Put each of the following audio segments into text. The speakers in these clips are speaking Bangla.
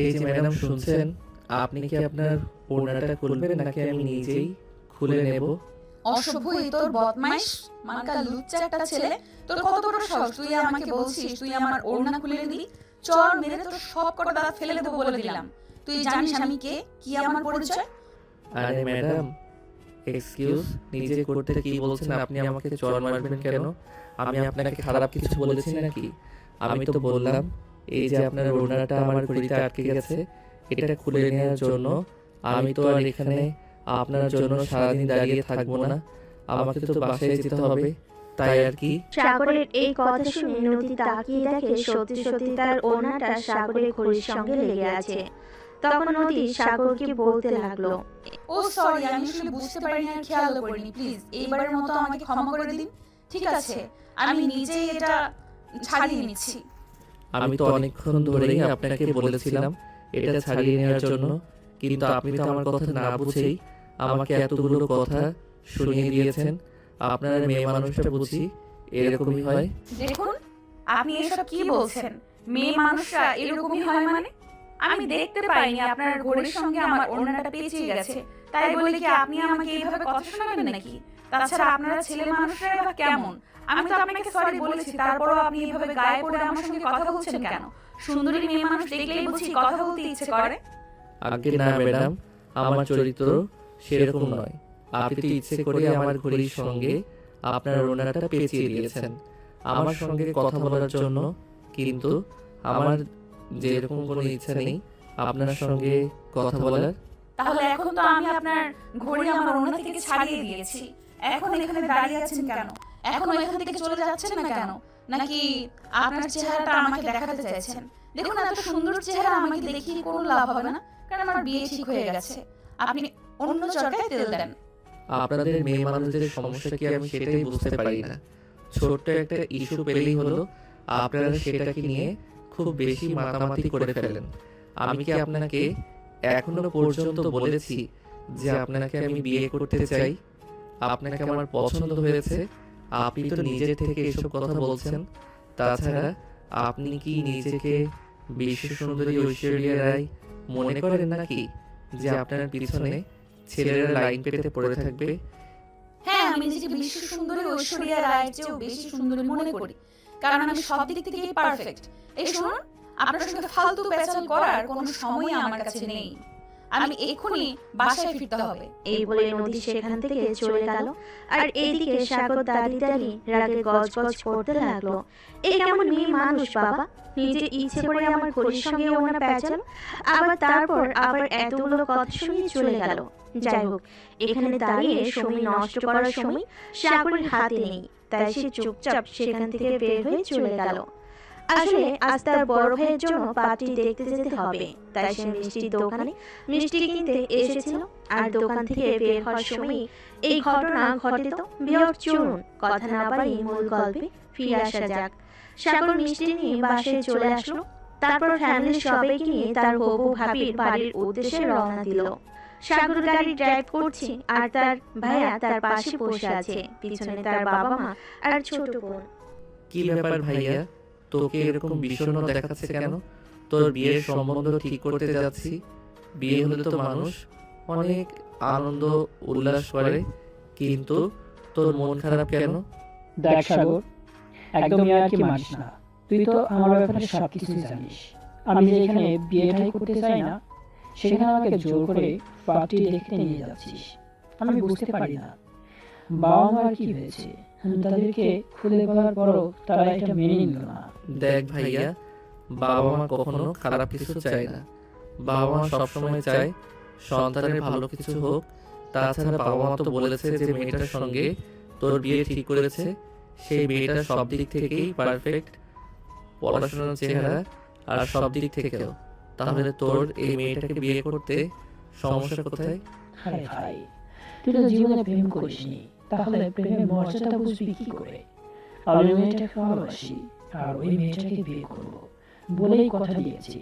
এই যে ম্যাডাম শুনছেন, আপনি কি আপনার ওড়নাটা খুলবেন নাকি আমি নিজেই খুলে নেব? অসভ্য এই তোর বদমাইশ মার্কা লুচ্চা একটা ছেলে। তোর কত বড় সাহস, তুই আমাকে বলছিস তুই আমার ওড়না খুলে নিবি? চর মেরে তোর সব কটা দাঁত ফেলে দেবো বলে দিলাম। তুই জানিস আমি কে, কি আমার পরিচয়? আরে ম্যাডাম, এক্সকিউজ, নিজে করতে কি বলছেন? আপনি আমাকে চড় মারবেন কেন? আমি আপনাকে খারাপ কিছু বলেছি নাকি? আমি তো বললাম এই যে আপনার ওড়নাটা আমার ঘড়িতে আটকে গেছে, এটা খুলে নেওয়ার জন্য। আমি তো আর এখানে আপনার জন্য সারাদিন দাঁড়িয়ে থাকবো না, আমাকে তো বাসায় যেতে হবে, তাই আর কি। সাগরের এই কথা শুনে নদী তাকিয়ে দেখে সত্যি সত্যি তার ওড়নাটা সাগরের ঘড়ির সঙ্গে লেগে আছে। তখন নদী সাগরকে বলতে লাগলো, ও সরি, আমি আসলে বুঝতে পারিনি আর খেয়াল করিনি। প্লিজ এইবারের মতো আমাকে ক্ষমা করে দিন। ঠিক আছে, আমি নিজেই এটা ছাড়িয়ে নিচ্ছি। আমি তো অনেকক্ষণ ধরেই আপনাকে বলেছিলাম এটা ছাড়িয়ে নেওয়ার জন্য, কিন্তু আপনি তো আমার কথা না বুঝেই আমাকে এতগুলো কথা শুনিয়ে দিয়েছেন। আপনার মেয়ে মানুষটা বুঝি এরকমই হয়। দেখুন, আপনি এসব কি বলছেন? মেয়ে মানুষরা এরকমই হয় মানে? আমি দেখতে পাইনি আপনার ঘড়ির সঙ্গে আমার ওড়নাটা পেঁচিয়ে গেছে, তাই বলে কি আপনি আমাকে এইভাবে কথা শোনাবেন নাকি? তাছাড়া আপনারা ছেলে মানুষরা বা কেমন? আমি তো আপনাকে সরি বলেছি, তারপরও আপনি এইভাবে গায়ে পড়ে আমার সঙ্গে কথা বলছেন কেন? সুন্দরী মেয়ে মানুষ দেখলেই বুঝি কথা বলতে ইচ্ছে করে। আগে না ম্যাডাম, আমার চরিত্র সেরকম নয়। আপনি তো ইচ্ছে করে আমার ঘড়ির সঙ্গে আপনার ওড়নাটা পেঁচিয়ে দিয়েছেন আমার সঙ্গে কথা বলার জন্য, কিন্তু আমার যেরকম কোনো ইচ্ছা নেই আপনার সঙ্গে কথা বলার। তাহলে এখন তো আমি আপনার ঘড়ি আমার ওড়না থেকে ছাড়িয়ে দিয়েছি, এখন এখানে দাঁড়িয়ে আছেন কেন? এখনো এখান থেকে চলে যাচ্ছেন না কেন? নাকি আপনার চেহারাটা আমাকে দেখাতে চাইছেন? দেখুন, এত সুন্দর চেহারা আমাকে দেখিয়ে কোনো লাভ হবে না, কারণ আমার বিয়ে ঠিক হয়ে গেছে। আপনি অন্য চরকায় তেল দেন। আপনাদের মেয়ে মানুষদের সমস্যা কি আমি সেটাই বুঝতে পারি না। ছোট্ট একটা ইস্যু পেলেই হলো আপনারা সেটাকে নিয়ে খুব বেশি মাতামাতি করে ফেলেন। আমি কি আপনাকে এখনো পর্যন্ত বলেছি যে আপনাকে আমি বিয়ে করতে চাই? আপনাকে আমার পছন্দ হয়েছে, আপনি তো নিজের থেকে এসব কথা বলছেন। তাছাড়া আপনি কি নিজেকে বিশ্ব সুন্দরী ঐশ্বরিয়া রায় মনে করেন নাকি, যে আপনার পিছনে ছেলেরা লাইন পেতে পড়ে থাকবে? হ্যাঁ, আমি নিজেকে বিশ্ব সুন্দরী ঐশ্বরিয়া রায়ের চেয়েও বেশি সুন্দরী মনে করি, কারণ আমি সব দিক থেকেই পারফেক্ট। এই শুনুন, আপনার সঙ্গে ফালতু পেঁচাল করার কোনো সময়ই আমার কাছে নেই। আমি এক্ষুনি বাসায় ফিরতে হবে। এই বলে নদী সেখান থেকে চলে গেল। আর এইদিকে সাগর দাঁড়িয়ে দাঁড়িয়ে রাগে গজগজ করতে লাগলো, এই কেমন মেয়ে মানুষ বাবা, নিজে ইচ্ছে করে আমার ঘড়ির সঙ্গে ওড়না পেঁচালো, আবার এতগুলো কথা শুনিয়ে চলে গেল। যাই হোক, এখানে দাঁড়িয়ে সময় নষ্ট করার সময় সাগরের হাতে নেই, তাই সে চুপচাপ সেখান থেকে বের হয়ে চলে গেল। আসলে আজ তার বড় ভাইয়ের জন্য পার্টি দেখতে যেতে হবে, তাই সে মিষ্টির দোকানে মিষ্টি কিনতে এসেছিল। আর দোকান থেকে বের হওয়ার সময় এই ঘটনা ঘটে। তো বিয়ার চলুন কথা না বাড়িয়ে মূল গল্পে ফিরে আসা যাক। সাগর মিষ্টি নিয়ে বাসায় চলে আসলো, তারপর ফ্যামিলির সবাইকে নিয়ে তার হবু ভাবির বাড়ির উদ্দেশ্যে রওনা দিল। সাগর গাড়ি ড্রাইভ করছে আর তার ভাইয়া তার পাশে বসে আছে, পিছনে তার বাবা মা আর ছোট বোন। কি ব্যাপার ভাইয়া, তোকে এরকম বিষণ্ণ দেখাচ্ছে কেন? তোর বিয়ের সম্বন্ধ ঠিক করতে যাচ্ছি। বিয়ে হলে তো মানুষ অনেক আনন্দ উল্লাস করে, কিন্তু তোর মন খারাপ কেন? দেখ সাগর, একদমই আর কি মানিস না। তুই তো আমার ব্যাপারে সবকিছু জানিস। আমি যে এখানে বিয়েটাই করতে চাই না, সেখানে আমাকে জোর করে পার্টি দেখতে নিয়ে যাচ্ছিস। আমি বুঝতে পারি না বাবা মার কি হয়েছে। আমি তাদেরকে খুলে বলার পরও তারা এটা মেনে নিল না। দেখ ভাইয়া, বাবা মা কখনো খারাপ কিছু চায় না। বাবা মা সবসময় চায় সন্তানের ভালো কিছু হোক। তাছাড়া বাবা মা তো বলেছে যে মেয়েটার সঙ্গে তোর বিয়ে ঠিক করেছে, সেই মেয়েটা সব দিক থেকেই পারফেক্ট, পড়াশোনার চেহারা আর সব দিক থেকেও। তাহলে তোর এই মেয়েটাকে বিয়ে করতে সমস্যা কোথায়? হায় হায়, তুই তো জীবনে প্রেম করিসনি, তাহলে প্রেমের মর্যাদা বুঝবি কি করে? আমি ওই মেয়েটাকে ভালোবাসি আর ওই মেয়েটাকে বিয়ে করব বলেই কথা দিয়েছি।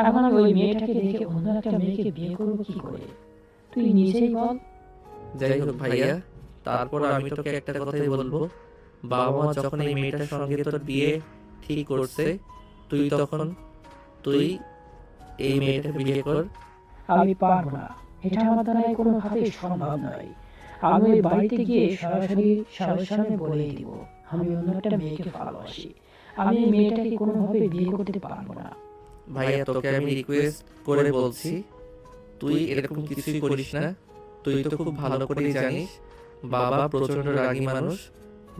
এখন আমি ওই মেয়েটাকে দেখে অন্য একটা মেয়েকে বিয়ে করব কি করে? তুই নিজেই বল। যাই হোক ভাইয়া, তারপর আমি তোকে একটা কথাই বলবো। বাবা মা যখন এই মেয়েটার সঙ্গে তোর বিয়ে ঠিক করছে, তুই তখন তুই এই মেয়েটা বিয়ে কর। আমি পারবো না, এটা আমার দ্বারা কোনোভাবেই সম্ভব নয়। আমি ওই বাড়িতে গিয়ে সরাসরি সবার সামনে বলেই দিব আমি অন্য একটা মেয়েকে ভালোবাসি। আমি এই মেয়েটাকে কোনোভাবে বিয়ে করতে পারবো না। ভাইয়া তোকে আমি রিকোয়েস্ট করে বলছি, তুই এরকম কিছুই করিস না। তুই তো খুব ভালো করেই জানিস বাবা প্রচন্ড রাগী মানুষ।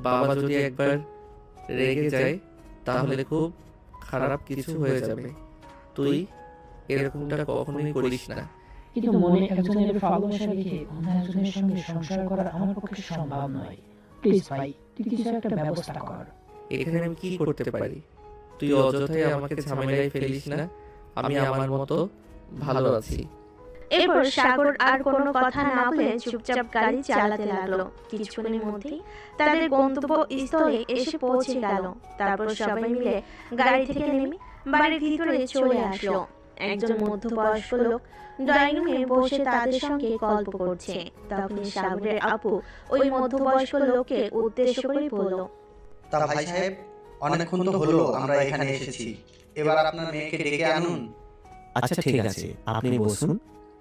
বাবা যদি একবার রেগে যায় তাহলে খুব খারাপ কিছু হয়ে যাবে। তুই এরকমটা কখনোই করিস না। কিন্তু মনে একজনের ভালোবাসা রেখে অন্য একজনের সঙ্গে সংসার করা আমার পক্ষে সম্ভব নয়। প্লিজ ভাই, তুই কিছু একটা ব্যবস্থা কর। এখানে আমি কি করতে পারি? তুই অযথাই আমাকে ঝামেলায় ফেলিস না। আমি আমার মতো ভালো আছি। এরপর সাগর আর কোনো কথা না বলে চুপচাপ গাড়ি চালাতে লাগলো। কিছুক্ষণের মধ্যেই তাদের গন্তব্যস্থলে এসে পৌঁছে গেল। তারপর সবাই মিলে গাড়ি থেকে নেমে বাড়ির ভিতরে চলে আসলো। একজন মধ্যবয়স্ক লোক ড্রয়িং রুমে বসে তাদের সঙ্গে গল্প করছে। তখন সাগরের আপু ওই মধ্যবয়স্ক লোককে উদ্দেশ্য করে বলল, তা ভাই সাহেব, অনেকক্ষণ তো হলো আমরা এখানে এসেছি, এবার আপনার মেয়েকে ডেকে আনুন। আচ্ছা ঠিক আছে, আপনি বসুন,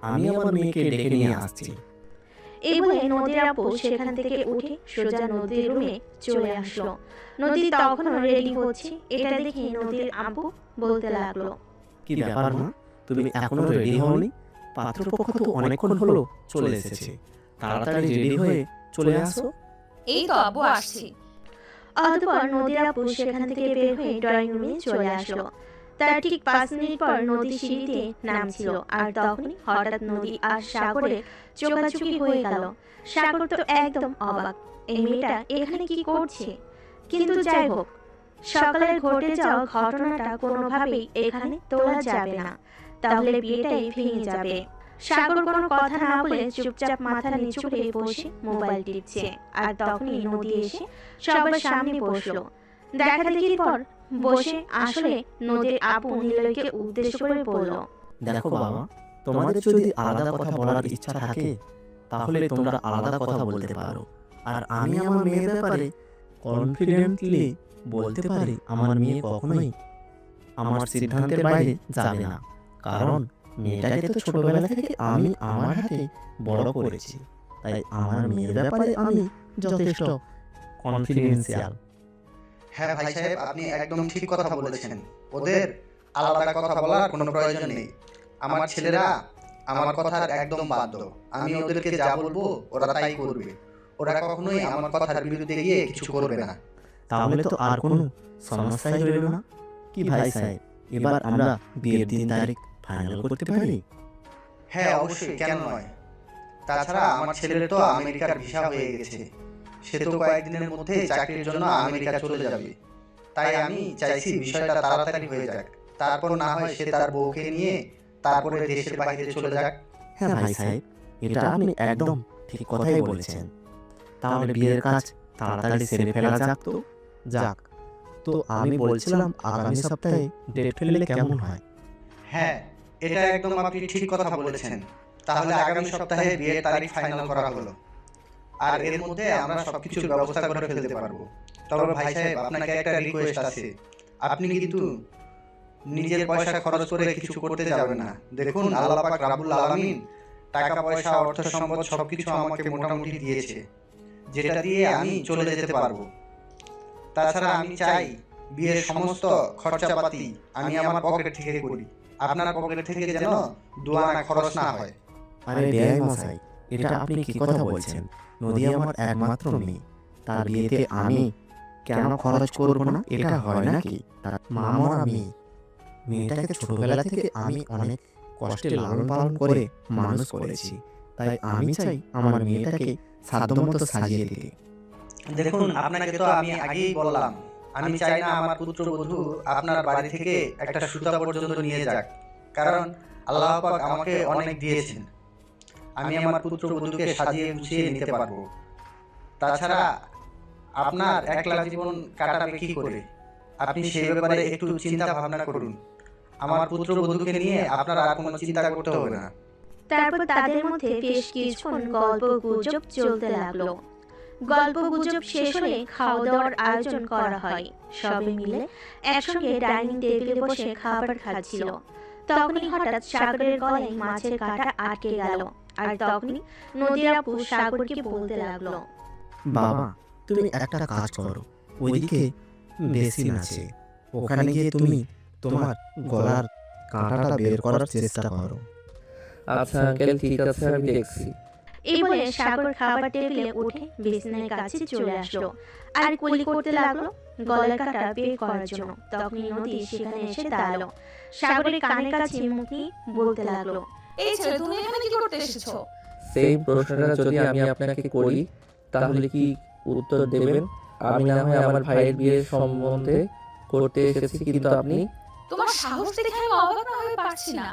আমি আমার মেয়েকে ডেকে নিয়ে আসছি। এই বলে নদীর আপু সেখান থেকে উঠে সোজা নদীর রুমে চলে আসলো। নদী তখনও রেডি হচ্ছে। এটা দেখে নদীর আপু বলতে লাগলো, কি ব্যাপার মা, তুমি এখনো রেডি হওনি? পাত্রপক্ষ তো অনেকক্ষণ হলো চলে এসেছে, তাড়াতাড়ি রেডি হয়ে চলে আসো। এই তো আব্বু আসছি। অতঃপর নদীর আপু সেখান থেকে বের হয়ে ড্রয়িং রুমে চলে আসলো। তার ঠিক 5 মিনিট পর নদী সিঁড়িতে নামছিল। আর তখনই হঠাৎ নদী আর সাগরে চোখাচোখি হয়ে গেল। সাগর তো একদম অবাক, এই মেয়েটা এখানে কি করছে। কিন্তু যাই হোক, সকালে ঘটে যাওয়া ঘটনাটা কোনোভাবেই এখানে তোলা যাবে না, তাহলে বিয়েটাই ভেঙে যাবে। সাগর কোনো কথা না বলে চুপচাপ মাথা নিচু করে বসে মোবাইল টিপছে। আর তখনই নদী এসে সবার সামনে বসলো। দেখা দেখির পর বসে আসলে নদীর আপু নিলয়কে উদ্দেশ্য করে বলল, দেখো বাবা, তোমাদের যদি আলাদা কথা বলার ইচ্ছা থাকে তাহলে তোমরা আলাদা কথা বলতে পারো। আর আমি আমার মেয়ের ব্যাপারে কনফিডেন্টলি বলতে পারি, আমার মেয়ে কখনোই আমার সিদ্ধান্তের বাইরে যাবে না। কারণ মেয়েটাকে তো ছোটবেলা থেকে আমি আমার হাতে বড় করেছি, তাই আমার মেয়ের ব্যাপারে আমি যথেষ্ট কনফিডেন্সিয়াল। হ্যাঁ ভাই সাহেব, আপনি একদম ঠিক কথা বলেছেন। ওদের আলাদা কথা বলার কোনো প্রয়োজন নেই। আমার ছেলেরা আমার কথার একদম বাধ্য। আমি ওদেরকে যা বলবো ওরা তাই করবে। ওরা কখনোই আমার কথার বিরুদ্ধে গিয়ে কিছু করবে না। তাহলে তো আর কোনো সমস্যাই রইল না। কি ভাই সাহেব, এবার আমরা বিয়ের দিন তারিখ ফাইনাল করতে পারি? হ্যাঁ অবশ্যই, কেন নয়। তাছাড়া আমার ছেলের তো আমেরিকার ভিসা হয়ে গেছে, সে তো কয়েকদিনের মধ্যে চাকরির জন্য আমেরিকা চলে যাবে। তাই আমি চাইছি বিষয়টা তাড়াতাড়ি হয়ে যাক, তারপর না হয় সে তার বউকে নিয়ে তারপরে দেশের বাইরে চলে যাক। হ্যাঁ ভাই সাহেব, এটা আপনি একদম ঠিক কথাই বলেছেন। তাহলে বিয়ের কাজ তাড়াতাড়ি সেরে ফেলা যাক তো। যাক, তো আমি বলছিলাম আগামী সপ্তাহে ডেট ফেললে কেমন হয়? হ্যাঁ, এটা একদম আপনি ঠিক কথা বলেছেন। তাহলে আগামী সপ্তাহে বিয়ের তারিখ ফাইনাল করা হলো। আর এর মধ্যে আমরা সবকিছুর ব্যবস্থা করে ফেলতে পারবো। তবে ভাই সাহেব, আপনাকে একটা রিকোয়েস্ট আছে। আপনি কিন্তু নিজের পয়সা খরচ করে কিছু করতে যাবেন না। দেখুন, আল্লাহ পাক রাব্বুল আলামিন টাকা পয়সা অর্থ সম্পদ সবকিছু আমাকে মোটামুটি দিয়েছে, যেটা দিয়ে আমি চলে যেতে পারবো। তাছাড়া আমি চাই বিয়ের সমস্ত খরচাপাতি আমি আমার পকেট থেকে করি, আপনার পকেট থেকে যেন দুয়ানা খরচ না হয়। আরে বেয়াই মশাই, এটা আপনি কি কথা বলছেন? নদী আমার একমাত্র মেয়ে, তার বিয়েতে আমি কেন খরচ করবো না? এটা হয় নাকি? তার মা মরা মেয়ে, মেয়েটাকে ছোটবেলা থেকে আমি অনেক কষ্টে লালন পালন করে মানুষ করেছি, তাই আমি চাই আমার মেয়েটাকে সাধ্যমতো সাজিয়ে দিতে। দেখুন, আপনাকে তো আমি আগেই বললাম, আমি চাই না আমার পুত্রবধূ আপনার বাড়ি থেকে একটা সুতা পর্যন্ত নিয়ে যাক। কারণ আল্লাহ পাক আমাকে অনেক দিয়েছেন, আমি আমার পুত্রবধূকে সাজিয়ে গুছিয়ে নিতে পারবো। তাছাড়া আপনার একলা জীবন কাটাবে কি করে, আপনি সেই ব্যাপারে একটু চিন্তা ভাবনা করুন। আমার পুত্রবধূকে নিয়ে আপনার আর কোনো চিন্তা করতে হবে না। তারপর তাদের মধ্যে বেশ কিছুক্ষণ গল্প গুজব চলতে লাগলো। গল্প গুজব শেষ হলে খাওয়া দাওয়ার আয়োজন করা হয়। সবাই মিলে একসঙ্গে ডাইনিং টেবিলে বসে খাবার খাচ্ছিল। তখনই হঠাৎ সাগরের গলায় মাছের কাঁটা আটকে গেল। আর তখনই নদীর আপু সাগরকে বলতে লাগলো, বাবা তুমি একটা কাজ করো, ওইদিকে বেসিন আছে, ওখানে গিয়ে তুমি তোমার গলার কাঁটাটা বের করার চেষ্টা করো। আচ্ছা আঙ্কেল, ঠিক আছে, আমি দেখছি। এই বলে সাগর খাবার টেবিলে উঠে বেসিনের কাছে চলে আসলো আর কুলি করতে লাগলো গলার কাঁটা বের করার জন্য। তখনই নদী সেখানে এসে দাঁড়ালো। সাগরের কানের কাছে মুখ নিয়ে বলতে লাগলো, এই ছেলে, তুমি এখানে কি করতে এসেছো? সেই প্রশ্নটা যদি আমি আপনাকে করি তাহলে কি উত্তর দেবেন? আমি না হয় আমার ভাইয়ের বিয়ের সম্বন্ধে করতে এসেছি, কিন্তু আপনি তোমার সাহস দেখে আমি অবাক না হয়ে পারছি না।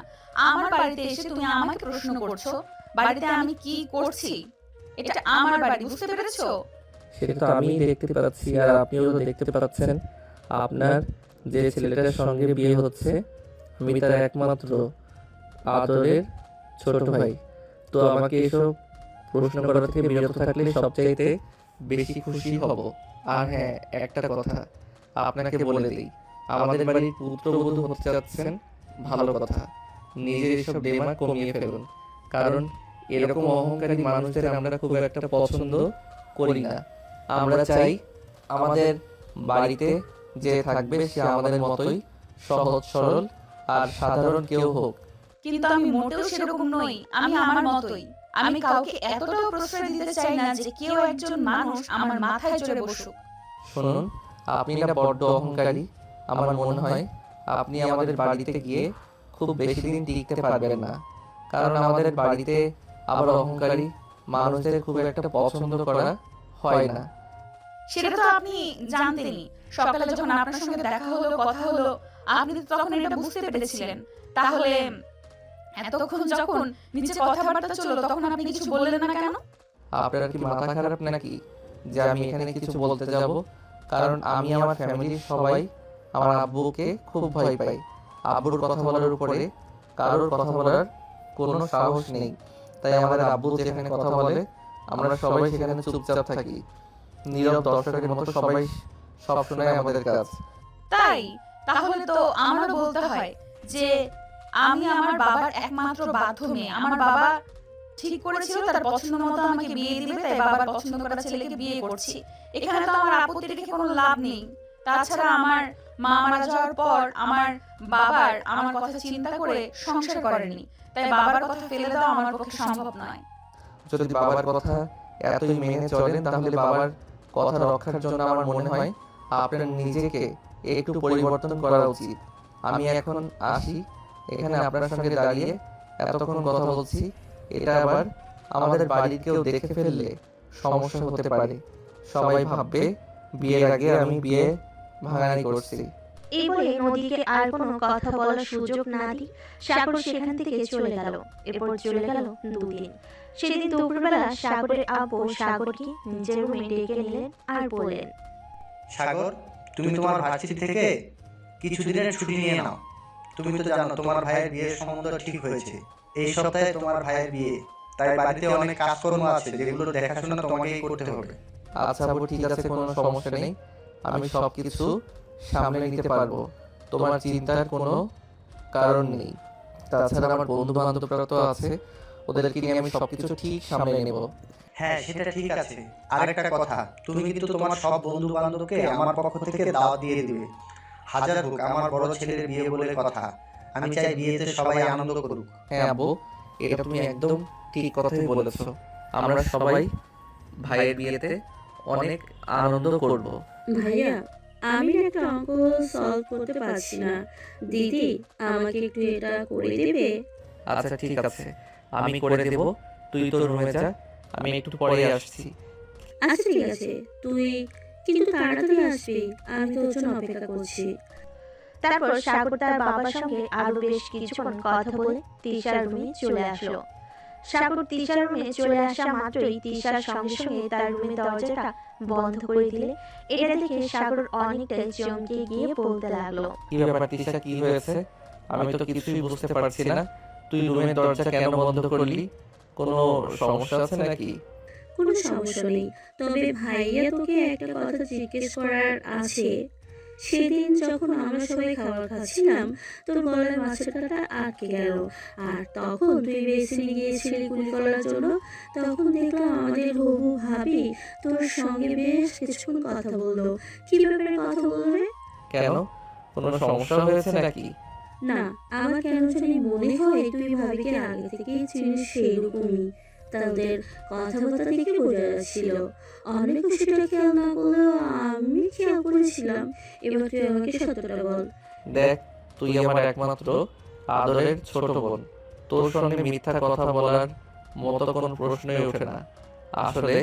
আমার বাড়িতে এসে তুমি আমাকে প্রশ্ন করছো বাড়িতে আমি কি করছি। এটা আমার বাড়ি, বুঝতে পেরেছো? সেটা তো আমি দেখতে পাচ্ছি, আর আপনিও তো দেখতে পাচ্ছেন। আপনার যে ছেলেটার সঙ্গে বিয়ে হচ্ছে আমি তার একমাত্র আদরের ছোট ভাই। তো আমাকে এসব প্রশ্ন করা থেকে বিরত থাকলে সবচাইতে বেশি খুশি হব। আর হ্যাঁ, একটা কথা আপনাকে বলে দিই, আমাদের বাড়ির পুত্রবধূ হতে যাচ্ছেন, ভালো কথা। নিজের এসব ডেমা কমিয়ে ফেলুন, কারণ এরকম অহংকারী মানুষদের আমরা খুব একটা পছন্দ করি না। আমরা চাই আমাদের বাড়িতে যে থাকবে সে আমাদের মতোই সহজ সরল আর সাধারণ কেউ হোক। কিন্তু আমি মোটেও সেরকম নই। আমি আমার মতোই। আমি কাউকে এতটাও প্রশ্রয় দিতে চাই না যে কেউ একজন মানুষ আমার মাথায় চড়ে বসুক। শুনুন, আপনি না বড্ড অহংকারী। আমার মনে হয় আপনি আমাদের বাড়িতে গিয়ে খুব বেশি দিন টিকতে পারবেন না, কারণ আমাদের বাড়িতে আবার অহংকারী মানুষদের খুব একটা পছন্দ করা হয় না। সেটা তো আপনি জানতেনই। সকালে যখন আপনার সঙ্গে দেখা হলো, কথা হলো, আপনি তো তখন এটা বুঝতে পেরেছিলেন। তাহলে এতক্ষণ যখন নিচে কথাবার্তা চললো তখন আপনি কিছু বললেন না কেন? আপনার কি মাথা খারাপ নাকি যে আমি এখানে কিছু বলতে যাব? কারণ আমি আমার ফ্যামিলির সবাই আমার আব্বুকে খুব ভয় পাই। আব্বুর কথা বলার উপরে কারোর কথা বলার কোনো সাহস নেই। তাই আমাদের আব্বু যেখানে কথা বলে আমরা সবাই সেখানে চুপচাপ থাকি, নীরব দর্শকের মতো সবাই সব শোনায় আমাদের কাজ। তাই তাহলে তো আমারও বলতে হয় যে আমি আমার বাবার একমাত্র বাধ্য মেয়ে। আমার বাবা ঠিক করেছিল তার পছন্দ মতো আমাকে বিয়ে দিবে, তাই বাবার পছন্দ করা ছেলেকে বিয়ে করছি। এখানে তো আমার আপত্তি রেখে কোনো লাভ নেই। তাছাড়া আমার মা মারা যাওয়ার পর আমার বাবার আমার কথা চিন্তা করে সংসার করেনি, তাই বাবার কথা ফেলে দেওয়া আমার পক্ষে সম্ভব নয়। যদি বাবার কথা এতই মেনে চলেন তাহলে বাবার কথা রক্ষার জন্য আমার মনে হয় আপনার নিজেকে একটু পরিবর্তন করা উচিত। আমি এখন আসি, এখানে আপনার সঙ্গে দাঁড়িয়ে এতক্ষণ কথা বলছি, এটা আবার আমাদের বাড়ির কেউ দেখে ফেললে সমস্যা হতে পারে। সবাই ভাববে বিয়ের আগে আমি বিয়ে ভাঙানি করছি। এই বলে নদীকে আর কোনো কথা বলার সুযোগ না দিয়ে সাগর সেখান থেকে চলে গেল। এরপর চলে গেল দুদিন। সেদিন দুপুরবেলা সাগরের আব্বু সাগরকে নিজের রুমে ডেকে নিলেন আর বললেন, সাগর, তুমি তোমার ভার্সিটি থেকে কিছুদিনের ছুটি নিয়ে নাও। তুমি তো জানো তোমার ভাইয়ের বিয়ের সম্বন্ধ ঠিক হয়েছে। এই সপ্তাহে তোমার ভাইয়ের বিয়ে, তাই বাড়িতে অনেক কাজকর্ম আছে যেগুলো দেখাশোনা তোমাকেই করতে হবে। আচ্ছা আব্বু, ঠিক আছে, কোনো সমস্যা নেই, আমি সব কিছু সামলে নিতে পারবো। তোমার চিন্তার কোনো কারণ নেই। তাছাড়া আমার বন্ধু বান্ধবরা তো আছে, ওদেরকে নিয়ে আমি সবকিছু ঠিক সামলে নেব। হ্যাঁ, সেটা ঠিক আছে। আরেকটা কথা, তুমি কিন্তু তোমার সব বন্ধু বান্ধবকে আমার পক্ষ থেকে দাওয়াত দিয়ে দিবে। হাজার হোক আমার বড় ছেলের বিয়ে বলে কথা, আমি চাই বিয়েতে সবাই আনন্দ করুক। হ্যাঁ আব্বু, এটা তুমি একদম ঠিক কথাই বলেছো। আমরা সবাই ভাইয়ের বিয়েতে অনেক আনন্দ করব। ভাইয়া, আমি একটা অঙ্ক সলভ করতে পারছি না। দিদি, আমাকে একটু এটা করে দেবে? আচ্ছা ঠিক আছে, আমি করে দেব। তুই তোর রুমে যা, আমি একটু পরে আসছি। আচ্ছা ঠিক আছে, তুই কিন্তু তাড়াতাড়ি আসবি, আমি তোর জন্য অপেক্ষা করছি। তারপর সাগর তার বাবার সঙ্গে আরো বেশ কিছুক্ষণ কথা বলে তিশার রুমে চলে আসলো। সাগর তিশার রুমে চলে আসা মাত্রই তিশার সঙ্গে সঙ্গে তার রুমের দরজাটা বন্ধ করে দিলে এটা দেখে সাগর অনেকটাই চমকে গিয়ে বলতে লাগলো, কি ব্যাপার তিশা, কি হয়েছে? আমি তো কিছুই বুঝতে পারছি না। তুই রুমের দরজা কেন বন্ধ করলি? কোনো সমস্যা আছে নাকি? কোনো সমস্যা নেই, তবে ভাইয়া তোকে একটা কথা জিজ্ঞেস করার আছে। সেদিন যখন আমরা সবাই খাবার খাচ্ছিলাম তোর গলায় মাছের কাঁটা আটকে গেল, আর তখন তুই বেছে নিয়ে গিয়েছিলি গুলি করার জন্য। তখন দেখলাম আমাদের হবু ভাবি তোর সঙ্গে বেশ কিছুক্ষণ কথা বললো। কি ব্যাপারে কথা বলবে? কেন, কোনো সমস্যা হয়েছে নাকি? না, আমার কেন জানি মনে হয় তুই ভাবিকে আগে থেকেই চিনিস সেইরকমই। তাদের কথাবার্তা থেকে বোঝা যাচ্ছিল। অনেক সেটা খেয়াল না করলেও আমি খেয়াল করেছিলাম। এবার তুই আমাকে সত্যটা বল। দেখ, তুই আমার একমাত্র আদরের ছোট বোন। তোর সঙ্গে মিথ্যা কথা বলার মতো কোনো প্রশ্নই ওঠে না। আসলে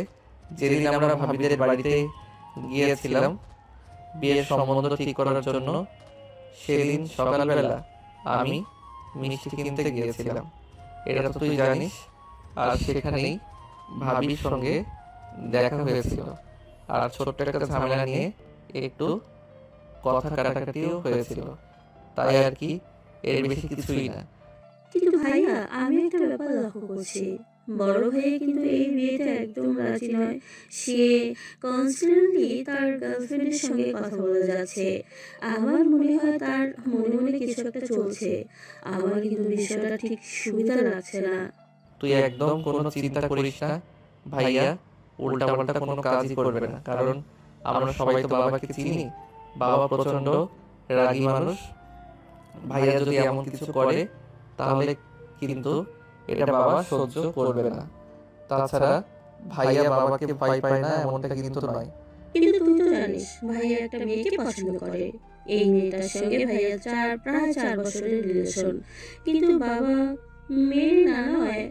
যেদিন আমরা ভাবিদের বাড়িতে গিয়েছিলাম বিয়ের সম্বন্ধ ঠিক করার জন্য, সেদিন সকালবেলা আমি মিষ্টি কিনতে গিয়েছিলাম, এটা তো তুই জানিস। আর সেখানেই ভাবির সঙ্গে দেখা হয়েছিল, আর ছোট্ট একটা ঝামেলা নিয়ে একটু কথা কাটাকাটিও হয়েছিল, তাই আর কি, এর বেশি কিছুই না। কিন্তু ভাইয়া, আমি একটা ব্যাপার লক্ষ্য করছি। বড় ভাইয়া কিন্তু এই বিয়েতে একদম রাজি নয়। সে কনস্ট্যান্টলি তার গার্লফ্রেন্ডের সঙ্গে কথা বলে যাচ্ছে। আমার মনে হয় তার মনে মনে কিছু একটা চলছে। আমার কিন্তু বিষয়টা ঠিক সুবিধা লাগছে না। তুই একদম কোনো চিন্তা করিস না ভাইয়া, উল্টাপাল্টা কোনো কাজই করবে না, কারণ আমরা সবাই তো বাবাকে চিনি। বাবা প্রচণ্ড রাগী মানুষ। ভাইয়া যদি এমন কিছু করে তাহলে কিন্তু এটা বাবা সহ্য করবে না। তাছাড়া ভাইয়া বাবাকে ভয় পায় না এমনটা কিন্তু নয়। কিন্তু তুই তো জানিস ভাইয়া একটা মেয়েকে পছন্দ করে। এই মেয়েটার সঙ্গে ভাইয়া প্রায় 4 বছরের রিলেশন। কিন্তু বাবা মেয়ে না নয়,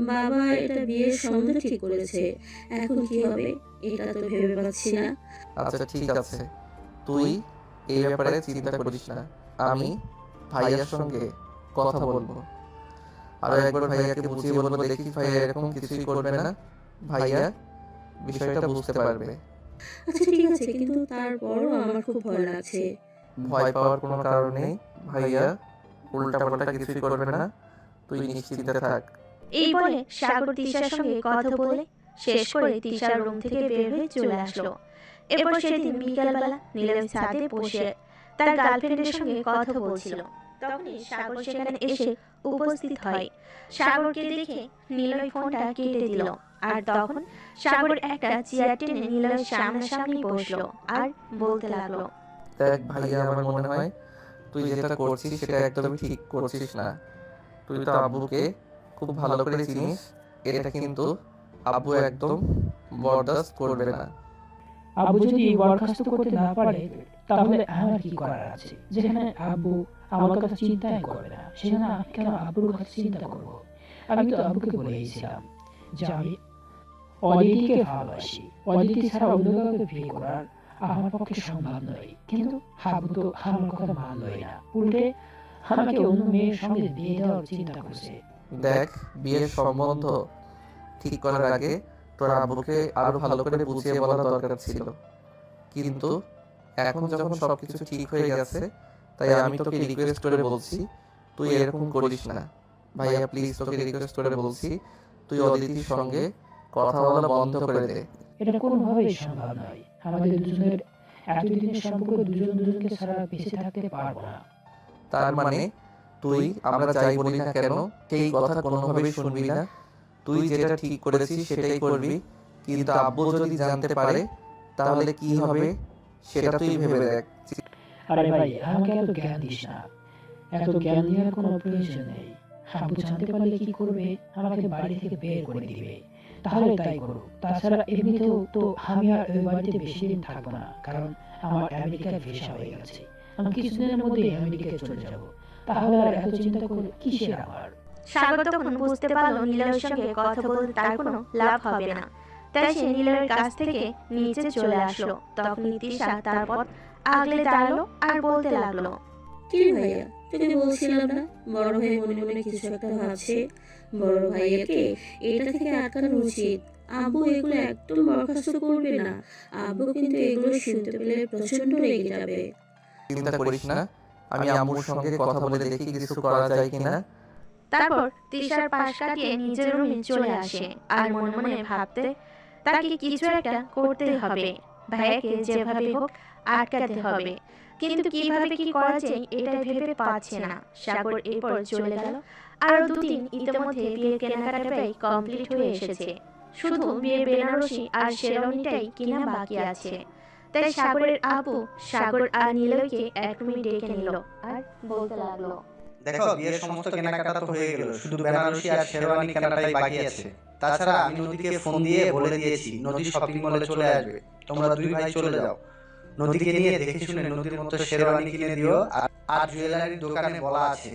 বাবা এটা বিয়ের সম্বন্ধ ঠিক করেছে। এখন কি হবে এটা তো ভেবে পাচ্ছি না। আচ্ছা ঠিক আছে, তুই এই ব্যাপারে চিন্তা করিস না। আমি ভাইয়ার সঙ্গে কথা বলবো, আরো একবার ভাইয়াকে বুঝিয়ে বলবো, দেখি ভাইয়া এরকম কিছুই করবে না। ভাইয়া বিষয়টা বুঝতে পারবে। আচ্ছা ঠিক আছে, কিন্তু তারপরও আমার খুব ভয় লাগছে। ভয় পাওয়ার কোনো কারণ নেই ভাইয়া, উল্টাপাল্টা কিছুই করবে না, তুই নিশ্চিন্তে থাক। এই বলে সাগর তিশার সঙ্গে কথা বলে শেষ করে তিশার রুম থেকে বের হয়ে চলে আসলো। এরপর সেদিন বিকালবেলা নীলয় ছাদে বসে তার গার্লফ্রেন্ডের সঙ্গে কথা বলছিল। তখনই সাগর সেখানে এসে উপস্থিত হয়। সাগরকে দেখে নীলয় ফোনটা কেটে দিল, আর তখন সাগর একটা চেয়ার টেনে নীলয়ের সামনাসামনি বসলো আর বলতে লাগলো, দেখ ভাইয়া, আমার মনে হয় তুই যেটা করছিস সেটা একদমই ঠিক করছিস না। তুই তো আব্বুকে খুব ভালো করে চিনিস, এটা কিন্তু আব্বু একদম বরদাস্ত করবে না। আব্বু যদি বরখাস্ত করতে না পারে তাহলে আমার কি করার আছে? যেখানে আব্বু আমার কথা চিন্তাই করবে না, সেখানে আমি কেন আব্বুর কথা চিন্তা করব? আমি তো আব্বুকে বলেছিলাম যে আমি অদিতিকে ভালোবাসি। অদিতি ছাড়া অন্য কাউকে বিয়ে করার আমার পক্ষে সম্ভব নয়। কিন্তু আব্বু তো আমার কথা মানলই না, উল্টে আমাকে অন্য মেয়ের সঙ্গে বিয়ে দেওয়ার চিন্তা করছে। দেখ, বিয়ের সম্বন্ধ ঠিক করার আগে তোর আব্বুকে আরো ভালো করে বুঝিয়ে বলা দরকার ছিল, কিন্তু এখন যখন সবকিছু ঠিক হয়ে গেছে, তাই আমি তোকে রিকোয়েস্ট করে বলছি তুই এরকম করিস না। ভাইয়া প্লিজ, তোকে রিকোয়েস্ট করে বলছি তুই অদিতির সঙ্গে কথা বলা বন্ধ করে দে। এটা কোনোভাবেই সম্ভব নয়। আমাদের দুজনের এতদিনের সম্পর্ক দুজন দুজনকে ছাড়া বেঁচে থাকতে পারবো না। তার মানে তুই আমরা যাই বলি না কেন সেই কথা কোনোভাবেই শুনবি না। তুই যেটা ঠিক করেছিস সেটাই করবি, কিন্তু আব্বু যদি জানতে পারে তাহলে কি হবে সেটা তুই ভেবে দেখ। আরে ভাই, আমাকে এত জ্ঞান দিস না। এত জ্ঞান দেওয়ার কোনো প্রয়োজন নেই। আব্বু জানতে পারলে কি করবে? আমাকে বাড়ি থেকে বের করে দিবে। তাহলে তাই করুক। তাছাড়া এমনিতেও তো আমি আর ওই বাড়িতে বেশি দিন থাকবো না, কারণ আমার আমেরিকার ভিসা হয়ে গেছে। আমি কিছুদিনের মধ্যে আমেরিকায় চলে যাব। তাহলে আর এত চিন্তা করে কিসের আমার? সাগর তখন বুঝতে পারলো নীলয়ের সঙ্গে কথা বলতে তার কোনো লাভ হবে না, তাই সে নীলয়ের কাছ থেকে নিচে চলে আসলো। তখন তিশা তার পথ আগলে দাঁড়ালো আর বলতে লাগলো, কি ভাইয়া, তোকে বলছিলাম না বড় ভাই মনে মনে কিছু একটা ভাবছে? বড় ভাইয়াকে এটা থেকে আটকানো উচিত। আব্বু এগুলো একদম বরখাস্ত করবে না। আব্বু কিন্তু এগুলো শুনতে পেলে প্রচন্ড রেগে যাবে। চিন্তা করিস না, আমি আম্মুর সঙ্গে কথা বলে দেখি কিছু করা যায় কিনা। তারপর তিশার পাশ কাটিয়ে নিজের রুমে চলে আসে আর মনে মনে ভাবতে তাকে কিছু একটা করতে হবে। ভাইয়াকে যেভাবে হোক আটকাতে হবে, কিন্তু কিভাবে কি করা যায় এটা ভেবে পাচ্ছে না। সাগর এরপর চলে গেল। আরো 2 দিন ইতিমধ্যে বিয়ের কেনাকাটা প্রায় কমপ্লিট হয়ে এসেছে। শুধু বিয়ের বেনারসি আর শেরওয়ানিটাই কিনা বাকি আছে। তাই সাগরের আপু সাগর আর নিলয়কে এক রুমে ডেকে নিল আর বলতে লাগলো, দেখো, বিয়ের সমস্ত কেনাকাটা তো হয়ে গেল, শুধু বেনারসি আর শেরওয়ানি কেনাটাই বাকি আছে। তাছাড়া আমি নদীকে ফোন দিয়ে বলে দিয়েছি নদী শপিং মলে চলে আসবে। তোমরা 2 ভাই চলে যাও, নদীকে নিয়ে দেখে শুনে নদীর মতো শেরওয়ানি কিনে দিও। আর জুয়েলারির দোকানে বলা আছে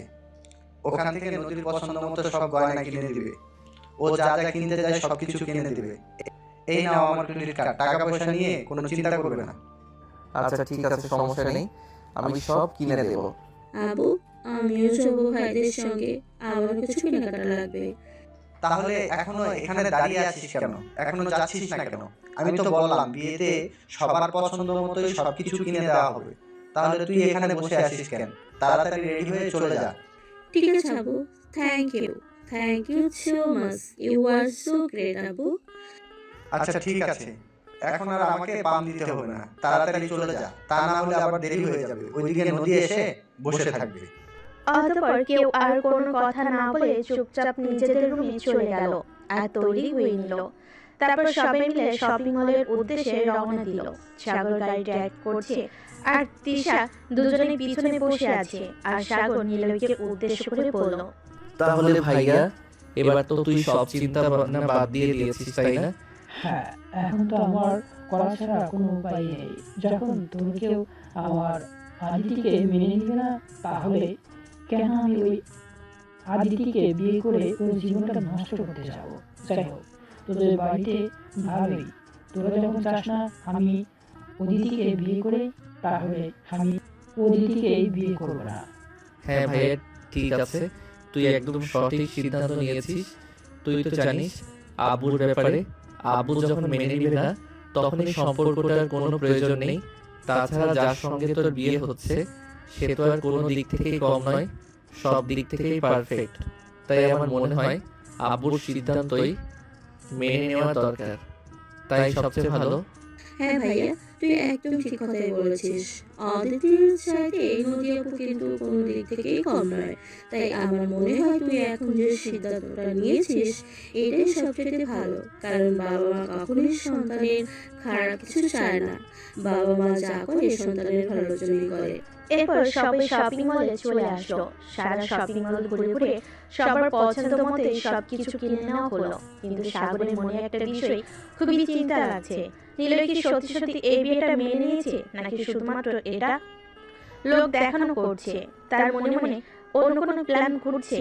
ওখান থেকে নদীর পছন্দ মতো সব গয়না কিনে দিবে। ও যা যা কিনতে যায় সবকিছু কিনে দিবে। এই নাও আমার ক্রেডিট কার্ড, টাকা পয়সা নিয়ে কোনো চিন্তা করবে না। আচ্ছা ঠিক আছে, সমস্যা নেই, আমি সব কিনে দেব। আবু, আমিও যাবো ভাইদের সঙ্গে, আমার কিছু কেনাকাটা লাগবে। তাহলে এখনো এখানে দাঁড়িয়ে আছিস কেন? এখনো যাচ্ছিস না কেন? আমি তো বললাম বিয়েতে সবার পছন্দ মতোই সবকিছু কিনে দেওয়া হবে। তাহলে তুই এখানে বসে আছিস কেন? তাড়াতাড়ি রেডি হয়ে চলে যা। ঠিক আছে Abu, thank you so much, you are so great Abu. আচ্ছা ঠিক আছে, এখন আর আমাকে পাম দিতে হবে না, তাড়াতাড়ি চলে যা, তা না হলে আবার দেরি হয়ে যাবে। ওইদিকে নদী এসে বসে থাকবে। অতঃপর কেউ আর কোনো কথা না বলে চুপচাপ নিজেদের রুমে চলে গেল আর তৈরি হয়ে নিল। তারপর সবাই মিলে শপিং মলের উদ্দেশ্যে রওনা দিল। সাগর গাড়ি ড্রাইভ করছে আর তিশা দুজনে পিছনে বসে আছে। আর সাগর নিলয়কে উদ্দেশ্য করে বলল, তাহলে ভাইয়া, এবার তো তুই সব চিন্তা ভাবনা বাদ দিয়ে দিয়েছিস, তাই না? হ্যাঁ, এখন তো আমার করা ছাড়া কোনো উপায় নেই। যখন তুমি কেউ আমার আদিতিকে মেনে নিবে না, তাহলে কেন আমি ওই আদিতিকে বিয়ে করে ওর জীবনটা নষ্ট করতে যাব? যাই হোক, তোদের বাড়িতে ভালোই, তোরা যখন চাস না আমি অদিতিকে বিয়ে করে, তাহলে আমি অদিতিকেই বিয়ে করবো না। হ্যাঁ ভাইয়া, ঠিক আছে, তুই একদম সঠিক সিদ্ধান্ত নিয়েছিস। তুই তো জানিস আব্বুর ব্যাপারে, আব্বু যখন মেনে নিবে না তখন এই সম্পর্কটার কোনো প্রয়োজন নেই। তাছাড়া যার সঙ্গে তোর বিয়ে হচ্ছে সে তো আর কোনো দিক থেকেই কম নয়, সব দিক থেকেই পারফেক্ট। তাই আমার মনে হয় আব্বুর সিদ্ধান্তই মেনে নেওয়া দরকার, তাই সবচেয়ে ভালো। হ্যাঁ ভাইয়া, তুই একদম ঠিক কথাই বলেছিস। অদিতির চাইতে নদী আপু কিন্তু কোনো দিক থেকেই কম নয়। তাই আমার মনে হয় তুই এখন যে সিদ্ধান্তটা নিয়েছিস এটাই সবচেয়ে ভালো। কারণ বাবা মা কখনোই সন্তানের খারাপ কিছু চায় না। বাবা মা যা করে সন্তানের ভালোর জন্যই করে। এরপর সবাই শপিং মলে চলে আসলো। সারা শপিং মল ঘুরে ঘুরে সবার পছন্দ মতোই সবকিছু কিনে নেওয়া হলো। কিন্তু সাগরের মনে একটা বিষয় খুবই চিন্তা লাগছে। নিলয় কি সত্যি সত্যি এই বিয়েটা মেনে নিয়েছে, নাকি শুধুমাত্র এটা লোক দেখানো করছে? তার মনে মনে অন্য কোনো প্ল্যান ঘুরছে।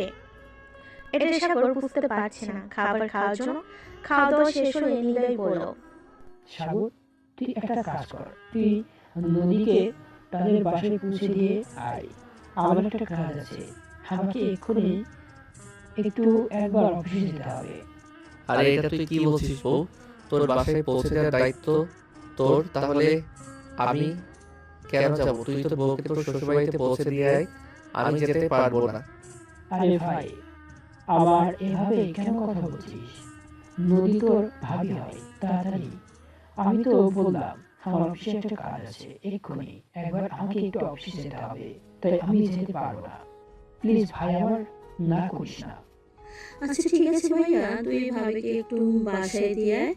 এটা সাগর বুঝতে পারছে না। খাবার খাওয়ার জন্য খাওয়া দাওয়া শেষ হলে নিলয় বলল, সাগর, তুই একটা কাজ কর, তুই নদীকে তাদের বাসায় পৌঁছে দিয়ে আয়। আমার একটা কাজ আছে, আমাকে এক্ষুনি একবার অফিসে যেতে হবে। আরে এটা তুই কি বলছিস বউ? তোর বাসায় পৌঁছে দেওয়ার দায়িত্ব তোর, তাহলে আমি কেন যাব? তুই তো বউকে তোর শ্বশুরবাড়িতে পৌঁছে দিয়ে আয়, আমি যেতে পারবো না। আরে ভাই, আমার এভাবে কেন কথা বলছিস? নদী তোর ভাবি হয়, তাড়াতাড়ি। আমি তো বললাম আমার অফিসে একটা কাজ আছে, এক্ষুনি একবার আমাকে একটু অফিসে যেতে হবে, তাই আমি যেতে পারবো না। প্লিজ ভাই, আমার না করিস না। আচ্ছা ঠিক আছে ভাইয়া, তুই ভাবিকে একটু বাসায় দিয়ে আয়।